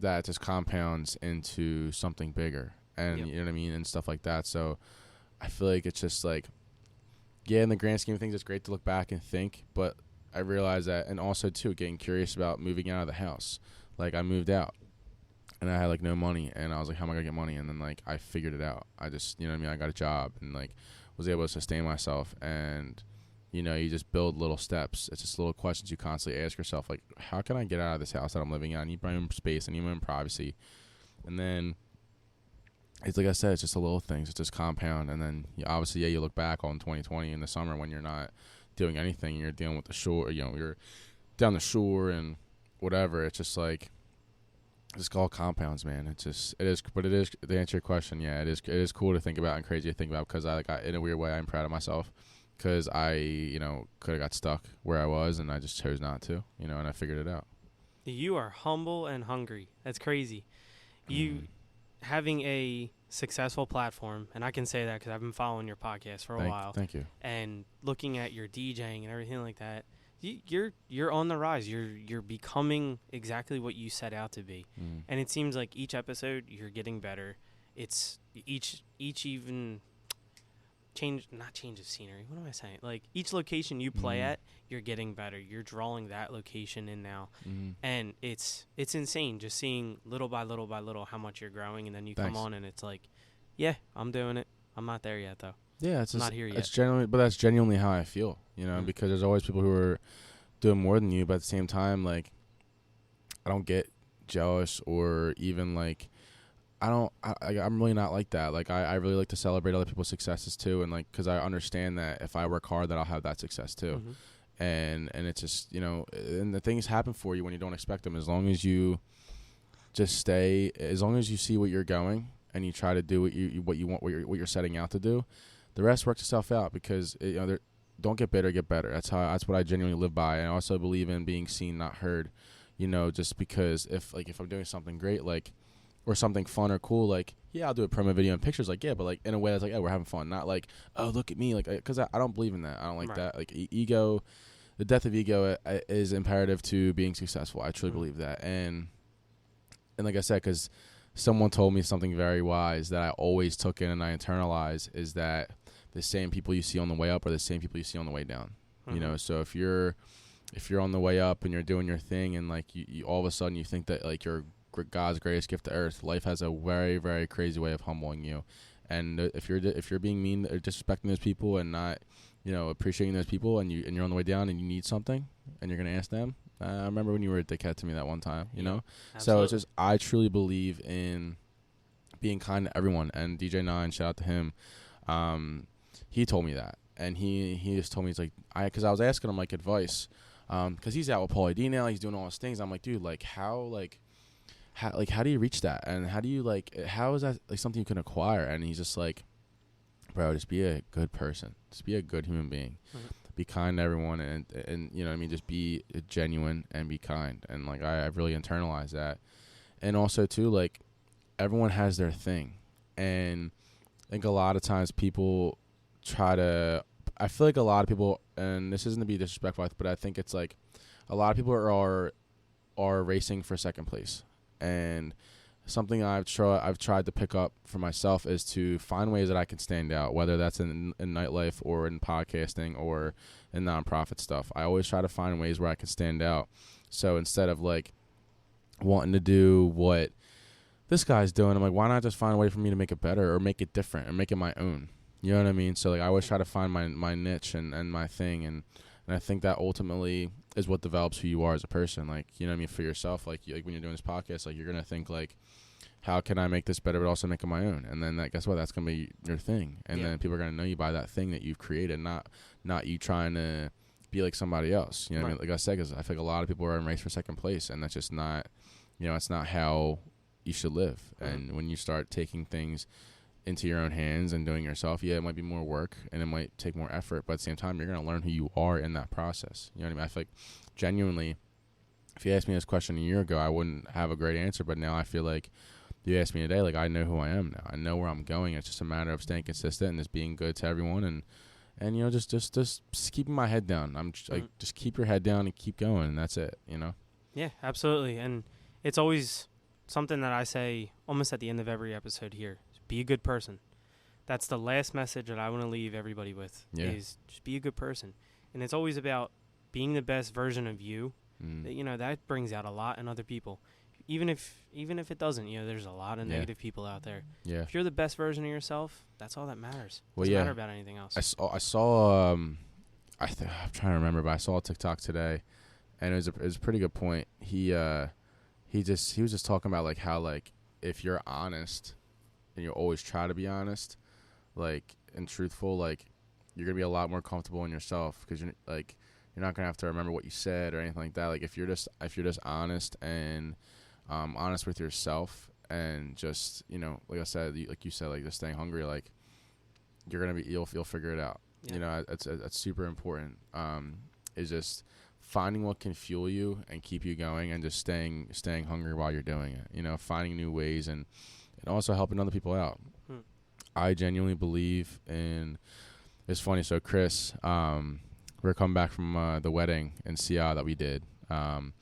that just compounds into something bigger, and you know what I mean, and stuff like that. So I feel like it's just like, yeah, in the grand scheme of things, it's great to look back and think, but I realized that, and also too, getting curious about moving out of the house. Like, I moved out, and I had like no money, and I was like, how am I gonna get money? And then like I figured it out. I just, you know what I mean, I got a job and like was able to sustain myself. And you know, you just build little steps. It's just little questions you constantly ask yourself, like, how can I get out of this house that I'm living in? I need my own space, I need my own privacy. And then it's like I said, it's just the little things. It's just compound. And then obviously, yeah, you look back on 2020 in the summer when you're not doing anything, you're dealing with the shore, you know, you're down the shore and whatever. It's just like, it's all compounds, man. It is, to answer your question, yeah, it is cool to think about and crazy to think about, because I in a weird way, I'm proud of myself, because I, you know, could have got stuck where I was, and I just chose not to, you know, and I figured it out. You are humble and hungry. That's crazy. You having a successful platform, and I can say that because I've been following your podcast for a while. Thank you. And looking at your DJing and everything like that, you're on the rise. You're becoming exactly what you set out to be. And it seems like each episode you're getting better. It's each even change of scenery. What am I saying? Like, each location you play at, you're getting better. You're drawing that location in now. And it's insane just seeing little by little by little how much you're growing, and then you come on and it's like, yeah, I'm doing it. I'm not there yet though. Yeah, it's I'm not here yet. That's genuinely how I feel, you know, because there's always people who are doing more than you, but at the same time, like, I don't get jealous or even like, I'm really not like that. Like, I really like to celebrate other people's successes too, and like, because I understand that if I work hard, that I'll have that success too. And it's just, you know, and the things happen for you when you don't expect them. As long as you just stay, as long as you see what you're going and you try to do what you want, what you're setting out to do, the rest works itself out. Because you know, don't get bitter, get better. That's what I genuinely live by. And I also believe in being seen, not heard. You know, just because if I'm doing something great, like, or something fun or cool, like, yeah, I'll do a promo video and pictures, like, yeah, but like in a way that's like, oh, we're having fun, not like, oh, look at me, like, because I don't believe in that. I don't like that. Like, ego, the death of ego is imperative to being successful. I truly believe that. And like I said, because someone told me something very wise that I always took in and I internalize, is that the same people you see on the way up are the same people you see on the way down. You know, so if you're on the way up and you're doing your thing, and like you all of a sudden you think that like you're God's greatest gift to earth, life has a very, very crazy way of humbling you. And if you're being mean or disrespecting those people and not, you know, appreciating those people, and you're on the way down and you need something and you're gonna ask them. I remember when you were a dickhead to me that one time, you know. Absolutely. So it's just, I truly believe in being kind to everyone. And DJ Nine, shout out to him. He told me that, and he just told me, he's like, because I was asking him like advice, because he's out with Pauly D now, he's doing all these things. I'm like, dude, like how do you reach that? And how do you, like, how is that like something you can acquire? And he's just like, bro, just be a good person. Just be a good human being. Be kind to everyone. And you know what I mean? Just be genuine and be kind. And like, I've really internalized that. And also too, like, everyone has their thing. And I think a lot of times people I feel like a lot of people, and this isn't to be disrespectful, but I think it's like a lot of people are racing for second place. And something I've tried to pick up for myself is to find ways that I can stand out, whether that's in nightlife or in podcasting or in nonprofit stuff. I always try to find ways where I can stand out. So instead of like wanting to do what this guy's doing, I'm like, why not just find a way for me to make it better or make it different or make it my own? You know what I mean? So like I always try to find my niche and my thing, and I think that ultimately is what develops who you are as a person. Like, you know what I mean, for yourself, like when you're doing this podcast, like you're gonna think like, how can I make this better but also make it my own? And then guess what? That's gonna be your thing, and then people are gonna know you by that thing that you've created, not you trying to be like somebody else. You know what I mean? Like I said, because I feel like a lot of people are in race for second place, and that's just not, it's not how you should live. And when you start taking things into your own hands and doing it yourself, it might be more work and it might take more effort, but at the same time, you're going to learn who you are in that process. You know what I mean? I feel like genuinely, if you asked me this question a year ago, I wouldn't have a great answer, but now I feel like you asked me today, like I know who I am now. I know where I'm going. It's just a matter of staying consistent and just being good to everyone and just keeping my head down. I'm just, like, just keep your head down and keep going, and that's it, Yeah, absolutely. And it's always something that I say almost at the end of every episode here. Be a good person. That's the last message that I want to leave everybody with, is just be a good person. And it's always about being the best version of you. That, that brings out a lot in other people. Even if it doesn't, there's a lot of negative people out there. Yeah. If you're the best version of yourself, that's all that matters. It doesn't matter about anything else. I saw I'm trying to remember, but I saw a TikTok today, and it was a pretty good point. He was just talking about like how, like, if you're honest and you always try to be honest, like, and truthful, like, you're gonna be a lot more comfortable in yourself, because you're not gonna have to remember what you said or anything like that. Like, if you're just honest and honest with yourself, and just, like I said, like you said, like, just staying hungry, like, you'll figure it out. That's super important. Is just finding what can fuel you and keep you going, and just staying hungry while you're doing it. Finding new ways and also helping other people out. I genuinely believe in. It's funny. So Chris, we're coming back from the wedding in Seattle that we did, and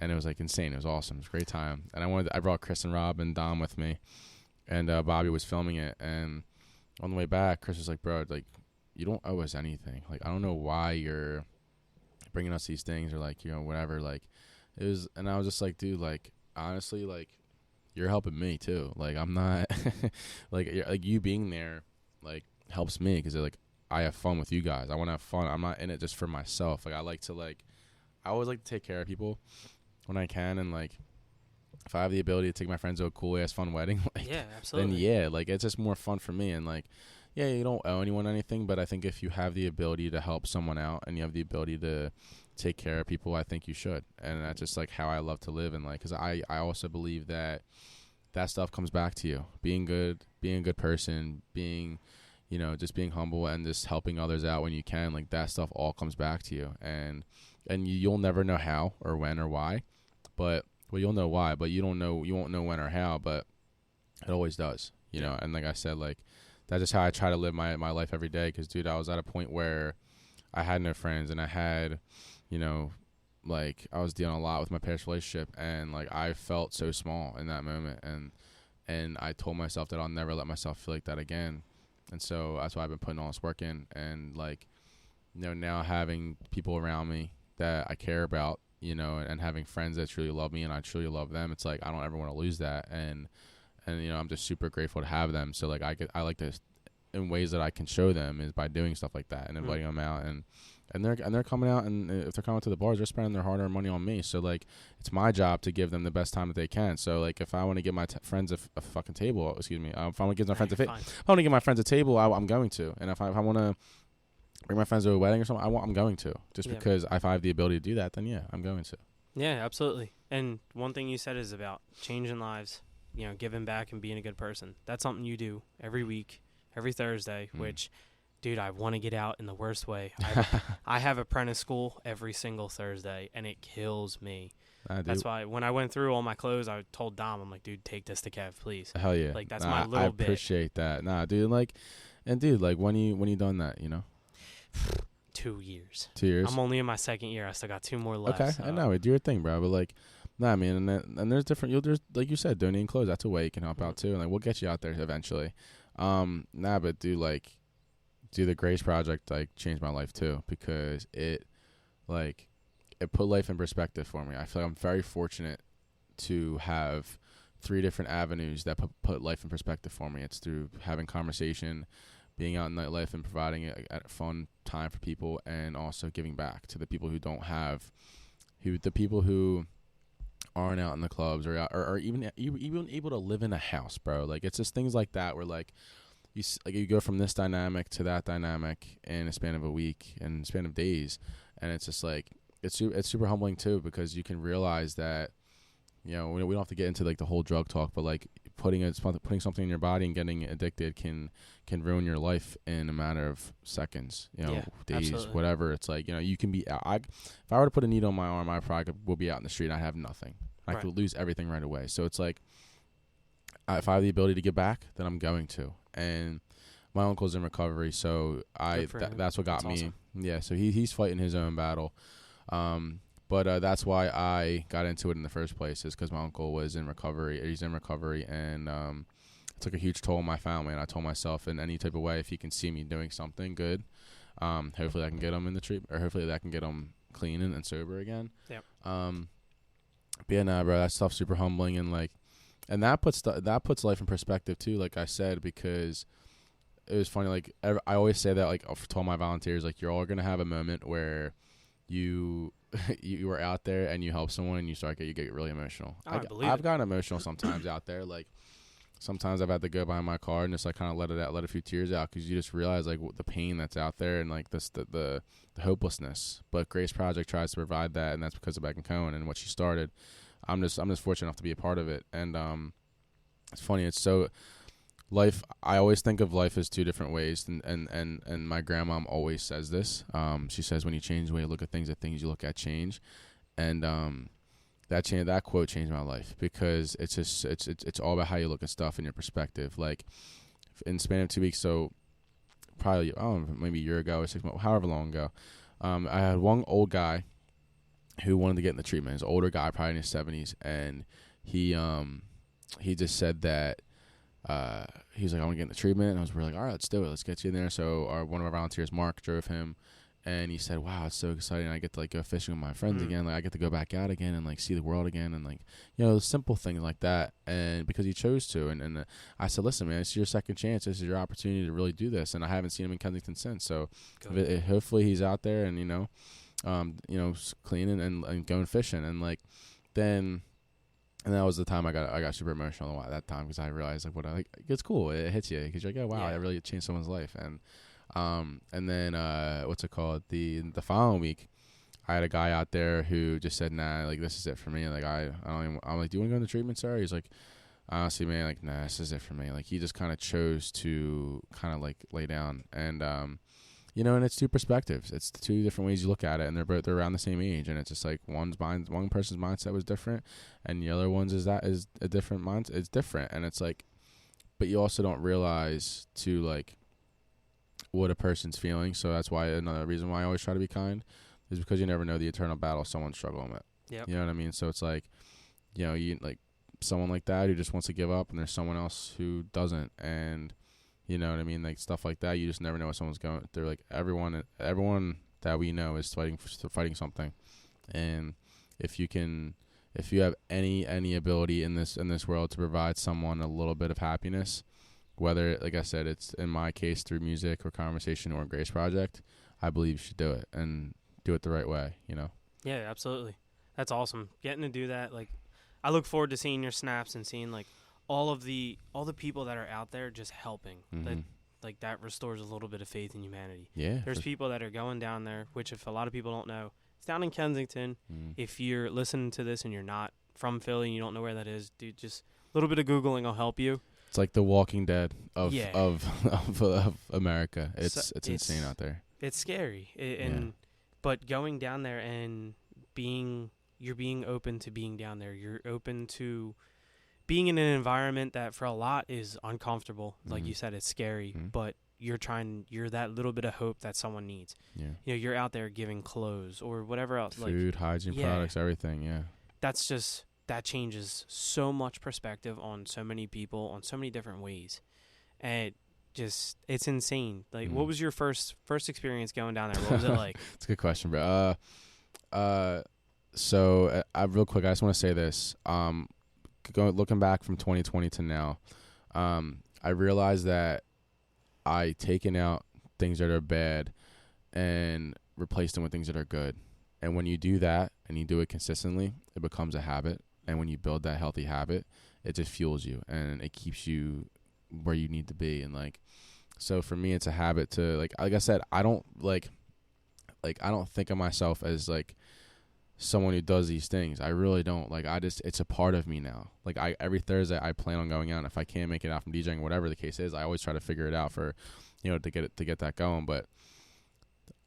it was like insane. It was awesome. It was a great time. And I brought Chris and Rob and Dom with me, and Bobby was filming it. And on the way back, Chris was like, "Bro, like, you don't owe us anything. Like, I don't know why you're bringing us these things, or like, whatever." Like, it was, and I was just like, dude, like, honestly, like, you're helping me too. Like, I'm not like you being there, like, helps me, because like, I have fun with you guys. I want to have fun. I'm not in it just for myself. Like, I always like to take care of people when I can, and like, if I have the ability to take my friends to a cool ass fun wedding, like, absolutely. Then like, it's just more fun for me. And like, you don't owe anyone anything, but I think if you have the ability to help someone out and you have the ability to take care of people, I think you should. And that's just like how I love to live. And like, because I also believe that stuff comes back to you. Being a good person, being, just being humble and just helping others out when you can, like, that stuff all comes back to you. And you'll never know how or when or why, but you'll know why, but you won't know when or how, but it always does, And like I said, like, that's just how I try to live my life every day. Because, dude, I was at a point where I had no friends, and I had, like, I was dealing a lot with my past relationship, and like, I felt so small in that moment, and I told myself that I'll never let myself feel like that again. And so that's why I've been putting all this work in, and like, now having people around me that I care about, and having friends that truly love me and I truly love them, it's like, I don't ever want to lose that. And I'm just super grateful to have them. So like, I like to, in ways that I can show them, is by doing stuff like that and inviting them out, and they're coming out, and if they're coming to the bars, they're spending their hard-earned money on me. So like, it's my job to give them the best time that they can. So like, if I want to give my friends a fucking table, excuse me, if I want to give my friends a table, I'm going to. And if I want to bring my friends to a wedding or something, I'm going to. Just because if I have the ability to do that, then I'm going to. Yeah, absolutely. And one thing you said is about changing lives, giving back and being a good person. That's something you do every week, every Thursday, which, dude, I want to get out in the worst way. I have apprentice school every single Thursday, and it kills me. That's why when I went through all my clothes, I told Dom, I'm like, dude, take this to Kev, please. Hell yeah. Like, that's my little bit. I appreciate that. Dude, like, and dude, like, when you done that, 2 years. 2 years? I'm only in my second year. I still got 2 more left. Okay, so. I know. Do your thing, bro. But like, Nah, I mean, and there's different. There's like you said, donating clothes. That's a way you can help out too, and like we'll get you out there eventually. But do the Grace Project like changed my life too, because it put life in perspective for me. I feel like I'm very fortunate to have 3 different avenues that put life in perspective for me. It's through having conversation, being out in nightlife, and providing a fun time for people, and also giving back to the people who don't have, the people who aren't out in the clubs or even able to live in a house, bro. Like it's just things like that where like you go from this dynamic to that dynamic in a span of a week and a span of days, and it's just like it's super humbling too, because you can realize that, we don't have to get into like the whole drug talk, but like putting something in your body and getting addicted can ruin your life in a matter of seconds, days, absolutely. whatever. It's like, you can be if I were to put a needle in my arm, I probably will be out in the street and I have nothing. I could lose everything right away. So it's like, if I have the ability to give back, then I'm going to. And my uncle's in recovery, so that's what got me. Awesome. Yeah, so he's fighting his own battle. But that's why I got into it in the first place, is because my uncle was in recovery. He's in recovery, and it took a huge toll on my family. And I told myself, in any type of way, if he can see me doing something good, hopefully I can get him in the treatment, or hopefully that can get him clean and sober again. Yep. But yeah, nah, bro, that stuff's super humbling, and that puts life in perspective too. Like I said, because it was funny. Like I always say that, like to all my volunteers, like you're all gonna have a moment where you were out there and you help someone and you get really emotional. I've gotten emotional sometimes out there. Like sometimes I've had to go behind my car and just like kind of let a few tears out, because you just realize like the pain that's out there and like the hopelessness. But Grace Project tries to provide that, and that's because of Beck and Cohen and what she started. I'm just fortunate enough to be a part of it. And it's funny, it's so life. I always think of life as 2 different ways, and my grandma always says this. She says, when you change the way you look at things, the things you look at change. And that quote changed my life, because it's all about how you look at stuff and your perspective. Like in the span of 2 weeks, so probably maybe a year ago or 6 months, however long ago, I had one old guy who wanted to get in the treatment. He's an older guy, probably in his 70s, and he just said that he's like, I want to get in the treatment. And I was really like, all right, let's do it. Let's get you in there. So one of our volunteers, Mark, drove him, and he said, wow, it's so exciting. I get to like go fishing with my friends again. Like I get to go back out again and like see the world again, and like, simple things like that. And because he chose to, and I said, listen, man, it's your second chance. This is your opportunity to really do this. And I haven't seen him in Kensington since. So hopefully he's out there and, cleaning and going fishing. And like, then, and that was the time I got super emotional at that time, because I realized like it's cool. It hits you, because you're like, oh wow, I really changed someone's life. And then what's it called? The following week, I had a guy out there who just said, nah, like this is it for me. Like I'm like, do you want to go into treatment, sir? He's like, honestly, man, like nah, this is it for me. Like he just kind of chose to kind of like lay down, and and it's 2 perspectives. It's 2 different ways you look at it, and they're around the same age, and it's just like one person's mindset was different, and the other one's is a different mindset. It's different, and it's like, but you also don't realize to like what a person's feeling. So that's why another reason why I always try to be kind is because you never know the eternal battle someone's struggling with. Yep. You know what I mean? So it's like, you like someone like that who just wants to give up, and there's someone else who doesn't, and you know what I mean? Like stuff like that. You just never know what someone's going through. Like everyone that we know is fighting something. And if you have any ability in this world to provide someone a little bit of happiness, whether, like I said, it's in my case through music or conversation or Grace Project, I believe you should do it, and do it the right way, Yeah, absolutely. That's awesome. Getting to do that, like, I look forward to seeing your snaps and seeing like all the people that are out there just helping. That restores a little bit of faith in humanity. Yeah. There's people that are going down there, which if a lot of people don't know, it's down in Kensington. If you're listening to this and you're not from Philly and you don't know where that is, dude, just a little bit of Googling will help you. It's like the Walking Dead of America. It's insane out there. It's scary. But going down there and you're being open to being down there. You're open to being in an environment that for a lot is uncomfortable. Like you said, it's scary, but you're that little bit of hope that someone needs. Yeah. You're out there giving clothes or whatever else. Food, hygiene products, everything. Yeah. that changes so much perspective on so many people, on so many different ways. And it's insane. Like, what was your first experience going down there? What was it like? It's a good question, bro. So real quick, I just want to say this. Looking back from 2020 to now, I realized that I taken out things that are bad and replaced them with things that are good. And when you do that and you do it consistently, it becomes a habit. And when you build that healthy habit, it just fuels you and it keeps you where you need to be. And like, so for me, it's a habit to like I said, I don't I don't think of myself as like someone who does these things. I really don't. Like, it's a part of me now. Like, every Thursday I plan on going out. And if I can't make it out from DJing, whatever the case is, I always try to figure it out for, to get that going. But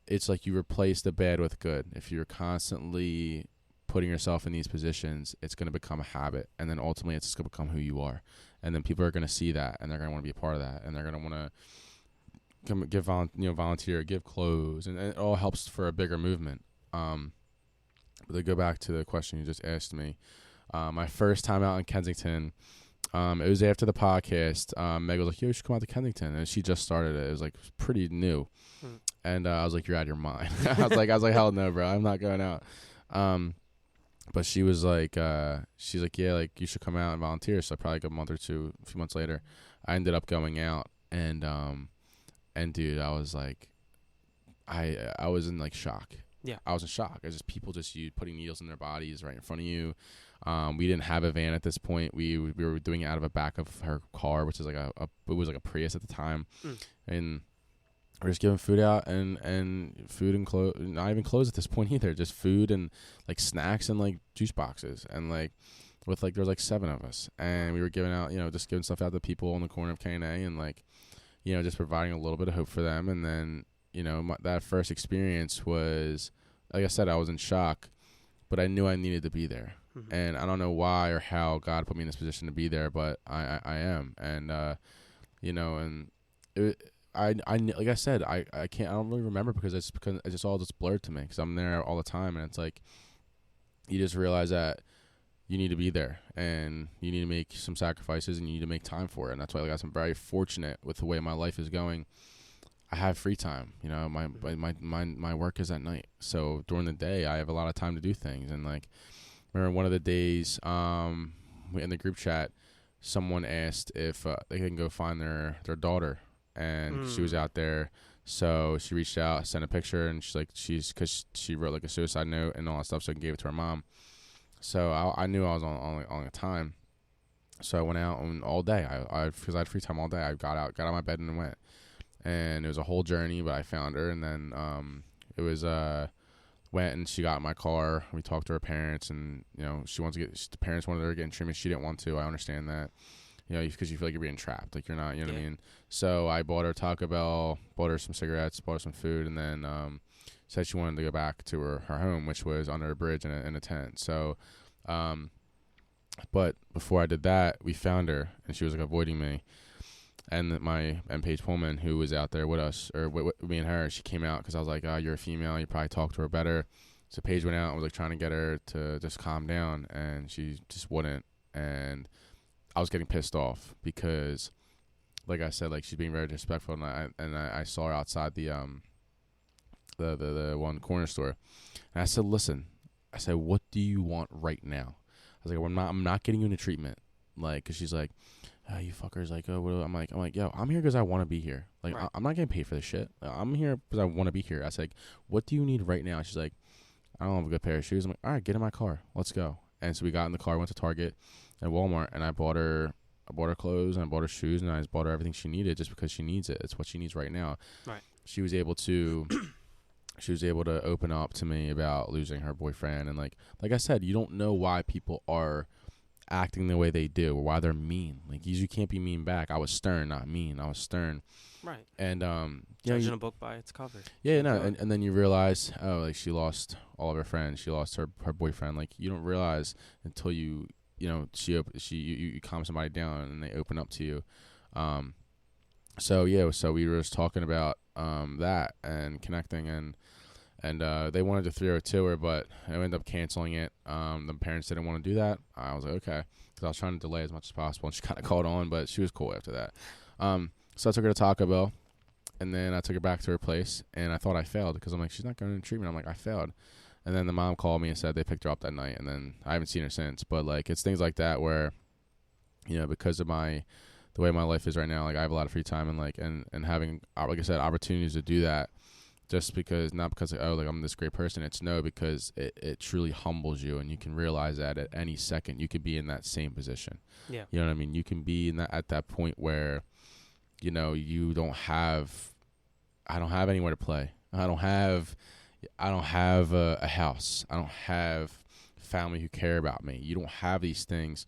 it's like you replace the bad with good. If you're constantly putting yourself in these positions, it's going to become a habit. And then ultimately it's just going to become who you are. And then people are going to see that and they're going to want to be a part of that. And they're going to want to come give volunteer, give clothes, and it all helps for a bigger movement. But to go back to the question you just asked me, my first time out in Kensington, it was after the podcast. Meg was like, "Yo, you should come out to Kensington," and she just started it. It was like pretty new, and I was like, "You're out of your mind." I was like, "Hell no, bro, I'm not going out." But she was like, she's like, "Yeah, like you should come out and volunteer." So probably like a few months later, I ended up going out, and dude, I was like, I was in like shock. Yeah, I was in shock. It's just people just putting needles in their bodies right in front of you. We didn't have a van at this point. We were doing it out of the back of her car, which is like it was like a Prius at the time, and we're just giving food out and food and clothes. Not even clothes at this point either. Just food and like snacks and like juice boxes and like with like there was like 7 of us, and we were giving out just giving stuff out to people on the corner of K&A and like just providing a little bit of hope for them. And then that first experience was, like I said, I was in shock, but I knew I needed to be there. And I don't know why or how God put me in this position to be there, but I am. And, and like I said, I don't really remember because it's just all just blurred to me because I'm there all the time. And it's like, you just realize that you need to be there and you need to make some sacrifices and you need to make time for it. And that's why I'm very fortunate with the way my life is going. I have free time, my work is at night. So during the day I have a lot of time to do things. And like, remember one of the days, in the group chat, someone asked if they can go find their daughter, and she was out there. So she reached out, sent a picture, and she's like, cause she wrote like a suicide note and all that stuff. So I gave it to her mom. So I knew I was on a time. So I went out all day. Because I had free time all day. I got out of my bed and went. And it was a whole journey, but I found her. And then it was went and she got in my car. We talked to her parents, and the parents wanted her to get in treatment. She didn't want to. I understand that, because you feel like you're being trapped, like you're not. You know what I mean? So I bought her Taco Bell, bought her some cigarettes, bought her some food, and then said she wanted to go back to her home, which was under a bridge in a tent. So, but before I did that, we found her, and she was like avoiding me. And my Paige Pullman, who was out there with us, or with me and her, she came out because I was like, you're a female, you probably talk to her better. So Paige went out and was like trying to get her to just calm down, and she just wouldn't. And I was getting pissed off because, like I said, like she's being very disrespectful, and I saw her outside the one corner store, and I said, listen, what do you want right now? I was like, I'm not getting you into treatment, like, because she's like, you fuckers, like, oh, I'm like, yo, I'm here because I want to be here. Like, right. I'm not getting paid for this shit. I'm here because I want to be here. I said, what do you need right now? She's like, I don't have a good pair of shoes. I'm like, all right, get in my car. Let's go. And so we got in the car, went to Target and Walmart, and I bought her clothes, and I bought her shoes, and I just bought her everything she needed just because she needs it. It's what she needs right now. Right. She was able to open up to me about losing her boyfriend. And like I said, you don't know why people are acting the way they do or why they're mean. Like, you can't be mean back. I was stern, not mean. I was stern. Right. And judging a book by its cover. Yeah, no, and then you realize, like, she lost all of her friends. She lost her boyfriend. Like, you don't realize until you calm somebody down and they open up to you. So we were just talking about that and connecting, and And they wanted to 302 her, but I ended up canceling it. The parents didn't want to do that. I was like, okay, because I was trying to delay as much as possible, and she kind of caught on, but she was cool after that. So I took her to Taco Bell, and then I took her back to her place, and I thought I failed because I'm like, she's not going to treatment. I'm like, I failed. And then the mom called me and said they picked her up that night, and then I haven't seen her since. But, like, it's things like that where, because of the way my life is right now, like, I have a lot of free time and, like, and having, like I said, opportunities to do that. Just because, not because, I'm this great person. It's because it truly humbles you, and you can realize that at any second you could be in that same position. Yeah. You know what I mean? You can be at that point where, I don't have anywhere to play. I don't have a house. I don't have family who care about me. You don't have these things.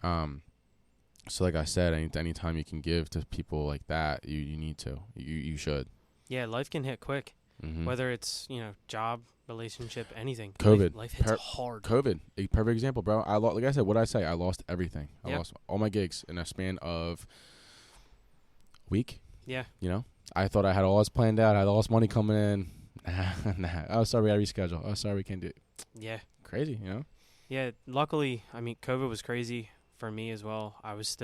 So like I said, anytime you can give to people like that, you need to. You should. Yeah, life can hit quick. Mm-hmm. Whether it's, job, relationship, anything. COVID. Life hits hard. COVID. A perfect example, bro. Like I said, what did I say? I lost everything. I Yeah. lost all my gigs in a span of a week. Yeah. I thought I had all this planned out. I had all this money coming in. Nah. Oh, sorry, we got to reschedule. Oh, sorry, we can't do it. Yeah. Crazy, Yeah, luckily, COVID was crazy for me as well. I was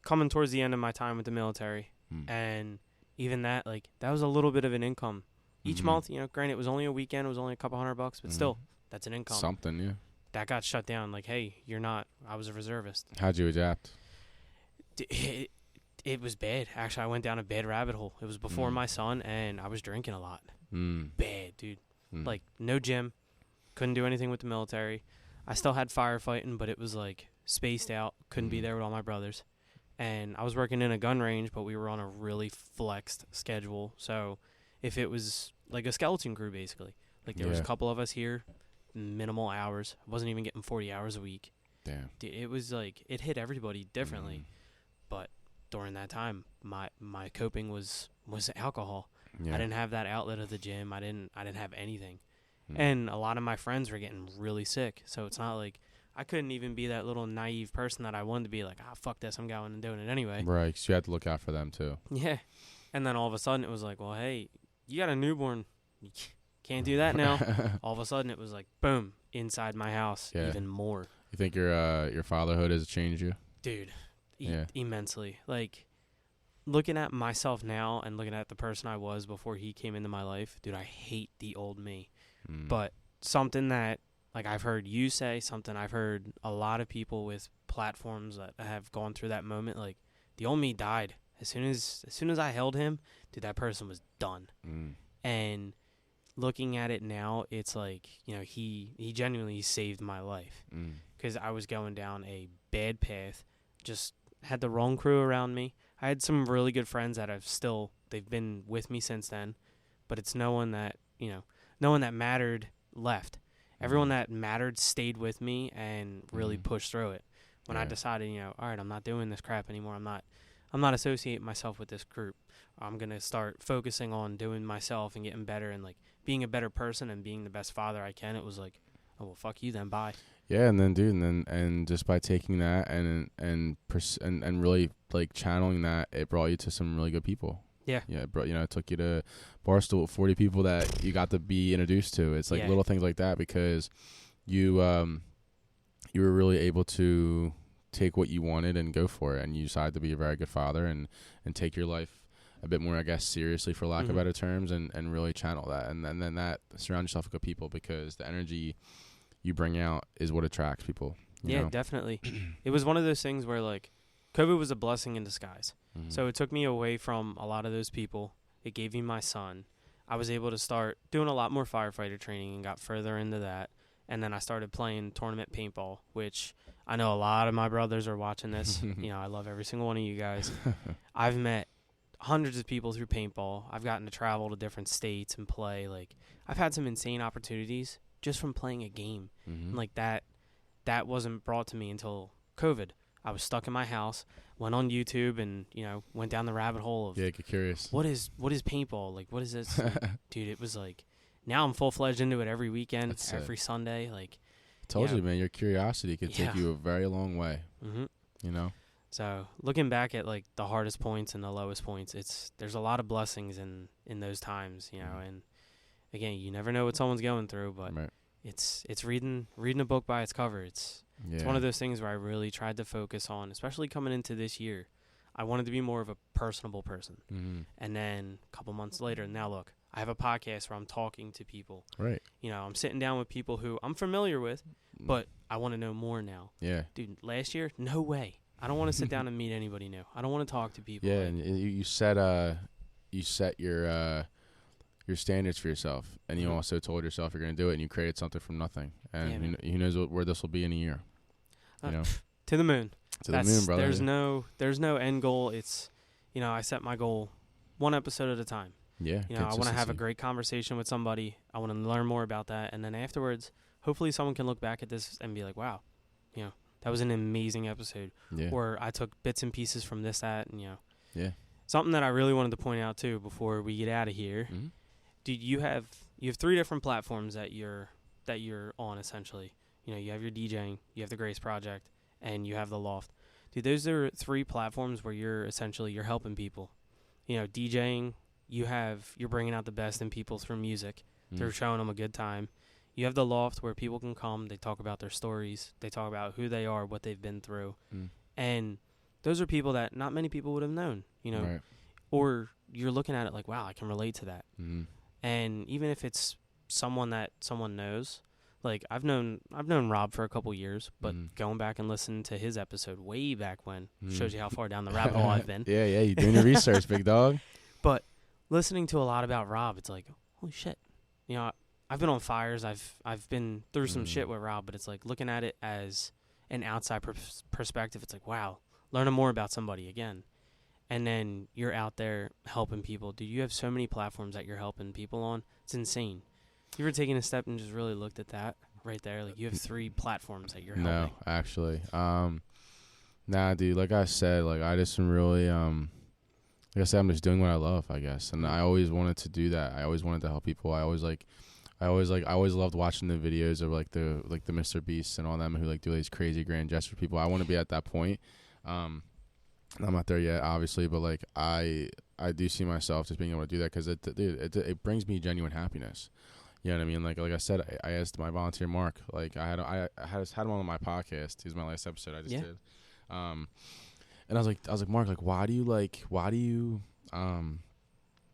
coming towards the end of my time with the military, and even that, that was a little bit of an income. Each month, granted, it was only a weekend, it was only a couple $100, but still, that's an income. Something, yeah. That got shut down. Hey, you're not, I was a reservist. How'd you adapt? It was bad. Actually, I went down a bad rabbit hole. It was before my son, and I was drinking a lot. Bad, dude. No gym. Couldn't do anything with the military. I still had firefighting, but it was, spaced out. Couldn't be there with all my brothers. And I was working in a gun range, but we were on a really flexed schedule. So if it was like a skeleton crew, basically. There was a couple of us here, minimal hours. I wasn't even getting 40 hours a week. Damn. It was it hit everybody differently. But during that time, my coping was alcohol. Yeah. I didn't have that outlet of the gym. I didn't have anything. And a lot of my friends were getting really sick. So it's not like I couldn't even be that little naive person that I wanted to be fuck this, I'm going and doing it anyway. Right, so you had to look out for them too. Yeah. And then all of a sudden it was well, hey, you got a newborn. You can't do that now. All of a sudden it was boom, inside my house, even more. You think your fatherhood has changed you? Dude, immensely. Looking at myself now and looking at the person I was before he came into my life, dude, I hate the old me. But something that I've heard you say, something I've heard a lot of people with platforms that have gone through that moment, the old me died. As soon as I held him, dude, that person was done. And looking at it now, it's he genuinely saved my life. Because I was going down a bad path, just had the wrong crew around me. I had some really good friends that they've been with me since then, but it's no one that mattered left. Everyone that mattered stayed with me and really pushed through it. When I decided, all right, I'm not doing this crap anymore. I'm not associating myself with this group. I'm going to start focusing on doing myself and getting better and being a better person and being the best father I can. It was oh, well, fuck you then, bye. Yeah, and then dude, and just by taking that and really channeling that, it brought you to some really good people. Yeah. Yeah, it brought, it took you to Barstool with 40 people that you got to be introduced to. It's little things like that because you were really able to take what you wanted and go for it, and you decided to be a very good father and take your life a bit more, I guess, seriously, for lack of better terms, and really channel that. And then that, surround yourself with good people, because the energy you bring out is what attracts people. You know? Definitely. It was one of those things where COVID was a blessing in disguise. So it took me away from a lot of those people. It gave me my son. I was able to start doing a lot more firefighter training and got further into that. And then I started playing tournament paintball, which I know a lot of my brothers are watching this. I love every single one of you guys. I've met hundreds of people through paintball. I've gotten to travel to different states and play. I've had some insane opportunities just from playing a game. And that wasn't brought to me until COVID. I was stuck in my house, went on YouTube and, went down the rabbit hole of get curious. What is paintball? What is this? Dude, it was now I'm full-fledged into it every weekend, every Sunday. I told you, man, your curiosity could take you a very long way. So looking back at the hardest points and the lowest points, there's a lot of blessings in those times, and again, you never know what someone's going through, but Right. it's reading a book by its cover. It's one of those things where I really tried to focus on, especially coming into this year. I wanted to be more of a personable person. Mm-hmm. And then a couple months later, now look, I have a podcast where I'm talking to people. Right. You know, I'm sitting down with people who I'm familiar with, but I want to know more now. Yeah. Dude, last year, no way. I don't want to sit down and meet anybody new. I don't want to talk to people. Yeah, and you set your standards for yourself, and you also told yourself you're going to do it, and you created something from nothing. And who knows where this will be in a year? You know, to the moon. To the moon, brother. There's no end goal. It's, you know, I set my goal one episode at a time. Yeah. You know, I want to have a great conversation with somebody. I want to learn more about that, and then afterwards, hopefully, someone can look back at this and be like, "Wow, you know, that was an amazing episode." Yeah. Or I took bits and pieces from this, that, and you know. Yeah. Something that I really wanted to point out too before we get out of here. Mm-hmm. Dude, you have 3 different platforms that you're on essentially. You know, you have your DJing, you have the Grace Project, and you have the Loft. Dude, those are 3 platforms where you're helping people. You know, DJing, you're bringing out the best in people through music. Through showing them a good time. You have the Loft where people can come, they talk about their stories, they talk about who they are, what they've been through. And those are people that not many people would have known, you know. Right. Or you're looking at it like, wow, I can relate to that. Mm-hmm. And even if it's someone that someone knows, like I've known Rob for a couple years, but going back and listening to his episode way back when shows you how far down the rabbit hole I've been. Yeah, you're doing your research, big dog. But listening to a lot about Rob, it's like, holy shit. You know, I've been on fires. I've been through some shit with Rob, but it's like looking at it as an outside perspective. It's like, wow, learning more about somebody again. And then you're out there helping people. Dude, you have so many platforms that you're helping people on. It's insane. You ever taken a step and just really looked at that right there? Like, you have 3 platforms that you're helping. No, actually. Nah, dude, like I said, like I just am really, like I said, I'm just doing what I love, I guess. And I always wanted to do that. I always wanted to help people. I always loved watching the videos of like the Mr. Beasts and all them who like do these crazy grand gestures for people. I want to be at that point. I'm not there yet, obviously, but like I do see myself just being able to do that because it brings me genuine happiness. You know what I mean? Like I said, I asked my volunteer Mark. Like I had him on my podcast. He was my last episode I just did. And I was like, Mark, like why do you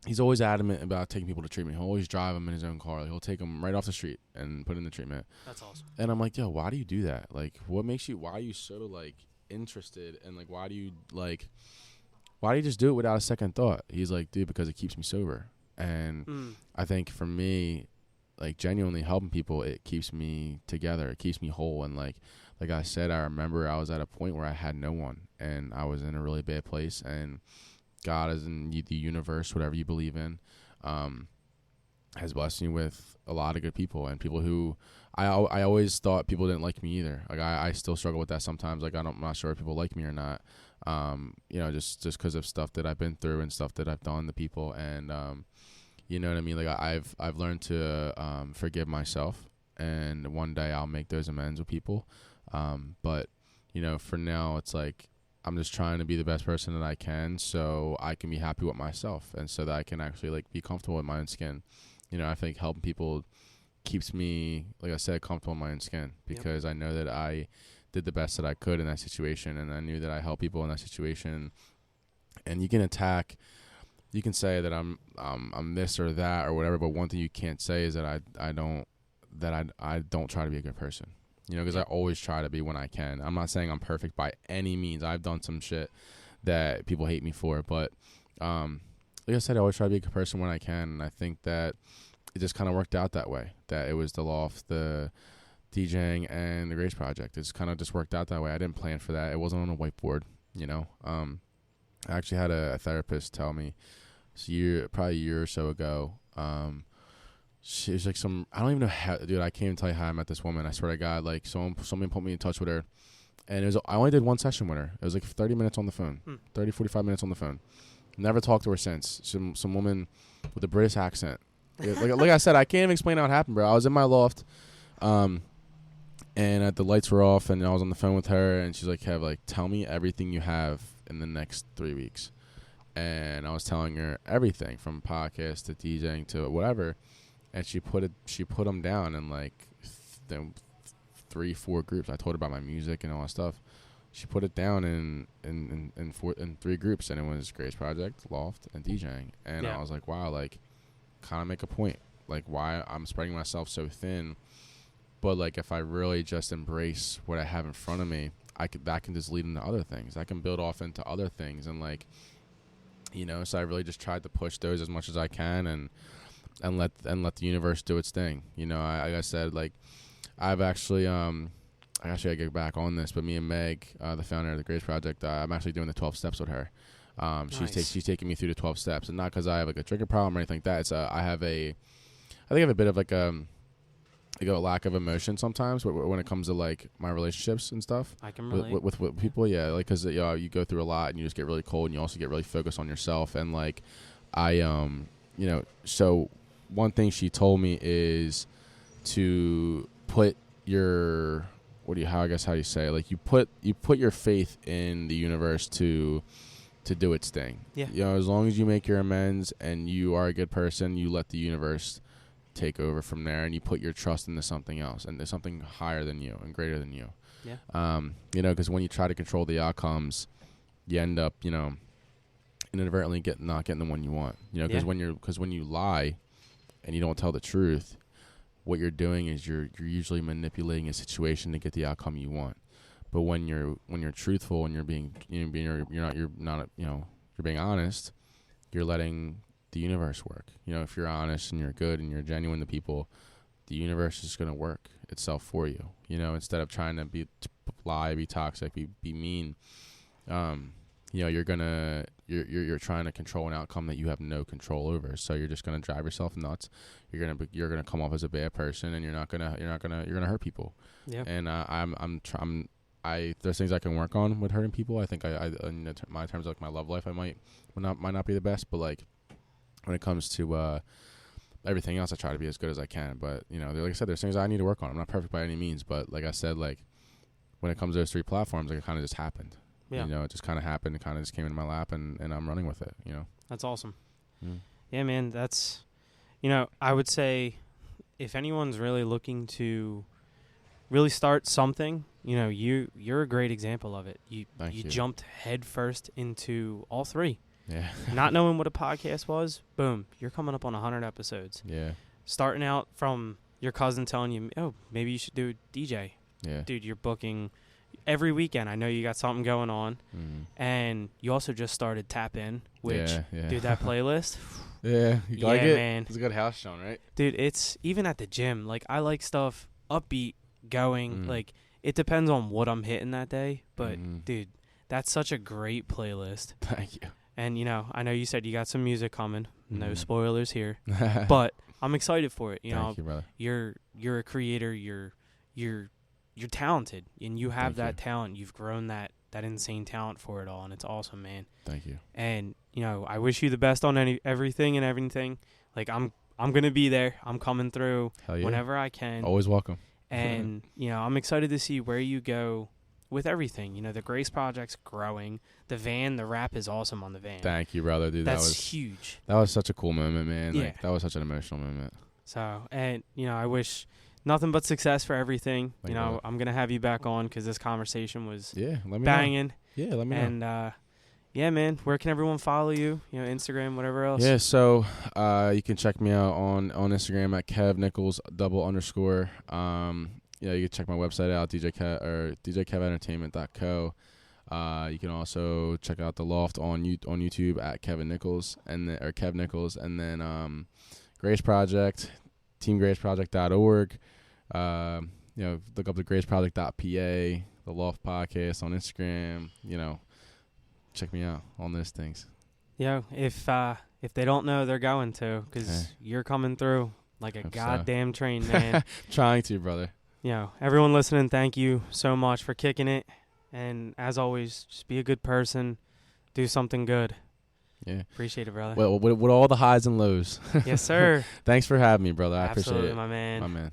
he's always adamant about taking people to treatment. He'll always drive them in his own car. Like, he'll take them right off the street and put in the treatment. That's awesome. And I'm like, yo, why do you do that? Like, why are you so like interested, and like why do you just do it without a second thought? He's like, dude, because it keeps me sober. And I think for me, like genuinely helping people, it keeps me together, it keeps me whole. And like I said, I remember I was at a point where I had no one and I was in a really bad place, and God is in the universe, whatever you believe in, has blessed me with a lot of good people, and people who I always thought people didn't like me either. Like I still struggle with that sometimes. Like I'm not sure if people like me or not. You know, just because of stuff that I've been through and stuff that I've done to people, and you know what I mean. Like I've learned to forgive myself, and one day I'll make those amends with people. But you know, for now, it's like I'm just trying to be the best person that I can, so I can be happy with myself, and so that I can actually like be comfortable in my own skin. You know, I think helping people keeps me, like I said, comfortable in my own skin, because I know that I did the best that I could in that situation, and I knew that I helped people in that situation. And you can say that I'm this or that or whatever, but one thing you can't say is that I don't try to be a good person. You know, because I always try to be when I can. I'm not saying I'm perfect by any means. I've done some shit that people hate me for, but like I said, I always try to be a good person when I can, and I think that it just kind of worked out that way. That it was the Loft, the DJing, and the Grace Project. It's kind of just worked out that way. I didn't plan for that. It wasn't on a whiteboard, you know. I actually had a therapist tell me probably a year or so ago. She was like I don't even know how, dude. I can't even tell you how I met this woman. I swear to God, like someone put me in touch with her, and I only did one session with her. It was like 30 minutes on the phone, 45 minutes on the phone. Never talked to her since. Some woman with a British accent. Like I said, I can't even explain how it happened, bro. I was in my loft, and the lights were off, and I was on the phone with her, and she's like, Kev, like, tell me everything you have in the next 3 weeks. And I was telling her everything from podcast to DJing to whatever. and she put them down in like 3-4 groups. I told her about my music and all that stuff. She put it down in 3 groups, and it was Grace Project, Loft, and DJing. And I was like, wow, like, kind of make a point, like, why I'm spreading myself so thin. But like, if I really just embrace what I have in front of me, that can just lead into other things. I can build off into other things, and like, you know. So I really just tried to push those as much as I can, and let the universe do its thing. You know, like I said, like, I've actually I gotta get back on this, but me and Meg, the founder of the Grace Project, I'm actually doing the 12 steps with her. Nice. She's taking me through the 12 steps, and not because I have like a trigger problem or anything like that. It's I think I have a bit of like a lack of emotion sometimes when it comes to like my relationships and stuff. I can relate with people, yeah, like, because you go through a lot and you just get really cold, and you also get really focused on yourself. And like, so one thing she told me is to put your how you say it? Like, you put your faith in the universe to do its thing. Yeah. You know, as long as you make your amends and you are a good person, you let the universe take over from there, and you put your trust into something else, and there's something higher than you and greater than you. Yeah. You know, because when you try to control the outcomes, you end up, you know, inadvertently not getting the one you want. You know, because when you lie and you don't tell the truth, what you're doing is you're usually manipulating a situation to get the outcome you want. But when you're truthful and you're being honest, you're letting the universe work. You know, if you're honest and you're good and you're genuine to people, the universe is going to work itself for you. You know, instead of trying to lie, be toxic, be mean. You know, you're trying to control an outcome that you have no control over. So you're just gonna drive yourself nuts. You're gonna come off as a bad person, and you're gonna hurt people. Yeah. And there's things I can work on with hurting people. I think in my terms of like my love life, might not be the best, but like when it comes to everything else, I try to be as good as I can. But you know, like I said, there's things I need to work on. I'm not perfect by any means, but like I said, like when it comes to those 3 platforms, like, it kind of just happened. Yeah. You know, it just kind of happened. It kind of just came into my lap, and I'm running with it, you know. That's awesome. Mm. Yeah, man. That's, you know, I would say if anyone's really looking to really start something, you know, you're a great example of it. You jumped head first into all 3. Yeah. Not knowing what a podcast was, boom, you're coming up on 100 episodes. Yeah. Starting out from your cousin telling you, oh, maybe you should do a DJ. Yeah. Dude, you're booking every weekend. I know you got something going on. Mm-hmm. And you also just started Tap In, which, dude, that playlist. Yeah. You like it? Man. It's a good house show, right? Dude, it's even at the gym. Like, I like stuff upbeat, going. Like, it depends on what I'm hitting that day. But, dude, that's such a great playlist. Thank you. And, you know, I know you said you got some music coming. No spoilers here. But I'm excited for it. You know, Thank you, brother. You're a creator. You're talented, and you have that talent. You've grown that insane talent for it all, and it's awesome, man. Thank you. And, you know, I wish you the best on everything. Like, I'm going to be there. I'm coming through whenever I can. Always welcome. And, you know, I'm excited to see where you go with everything. You know, the Grace Project's growing. The rap is awesome on the van. Thank you, brother. Dude, that's huge. That was such a cool moment, man. Yeah. Like, that was such an emotional moment. So, and, you know, I wish nothing but success for everything. Thank you know, you. I'm going to have you back on because this conversation was let me banging. Know. Yeah, let me know. And, yeah, man, where can everyone follow you? You know, Instagram, whatever else? Yeah, so you can check me out on Instagram at Kev Nichols _. Yeah, you can check my website out, djkeventertainment.co. You can also check out the Loft on YouTube at Kevin Nichols or Kev Nichols, and then Grace Project, teamgraceproject.org. You know, look up the graceproject.pa, the Loft podcast on Instagram. You know, check me out on those things. Yeah, if they don't know, they're going to, because you're coming through like a goddamn train, man. Trying to, brother. You know, everyone listening, thank you so much for kicking it. And as always, just be a good person. Do something good. Yeah. Appreciate it, brother. Well, with all the highs and lows. Yes, sir. Thanks for having me, brother. I Absolutely, appreciate it. my man. My man.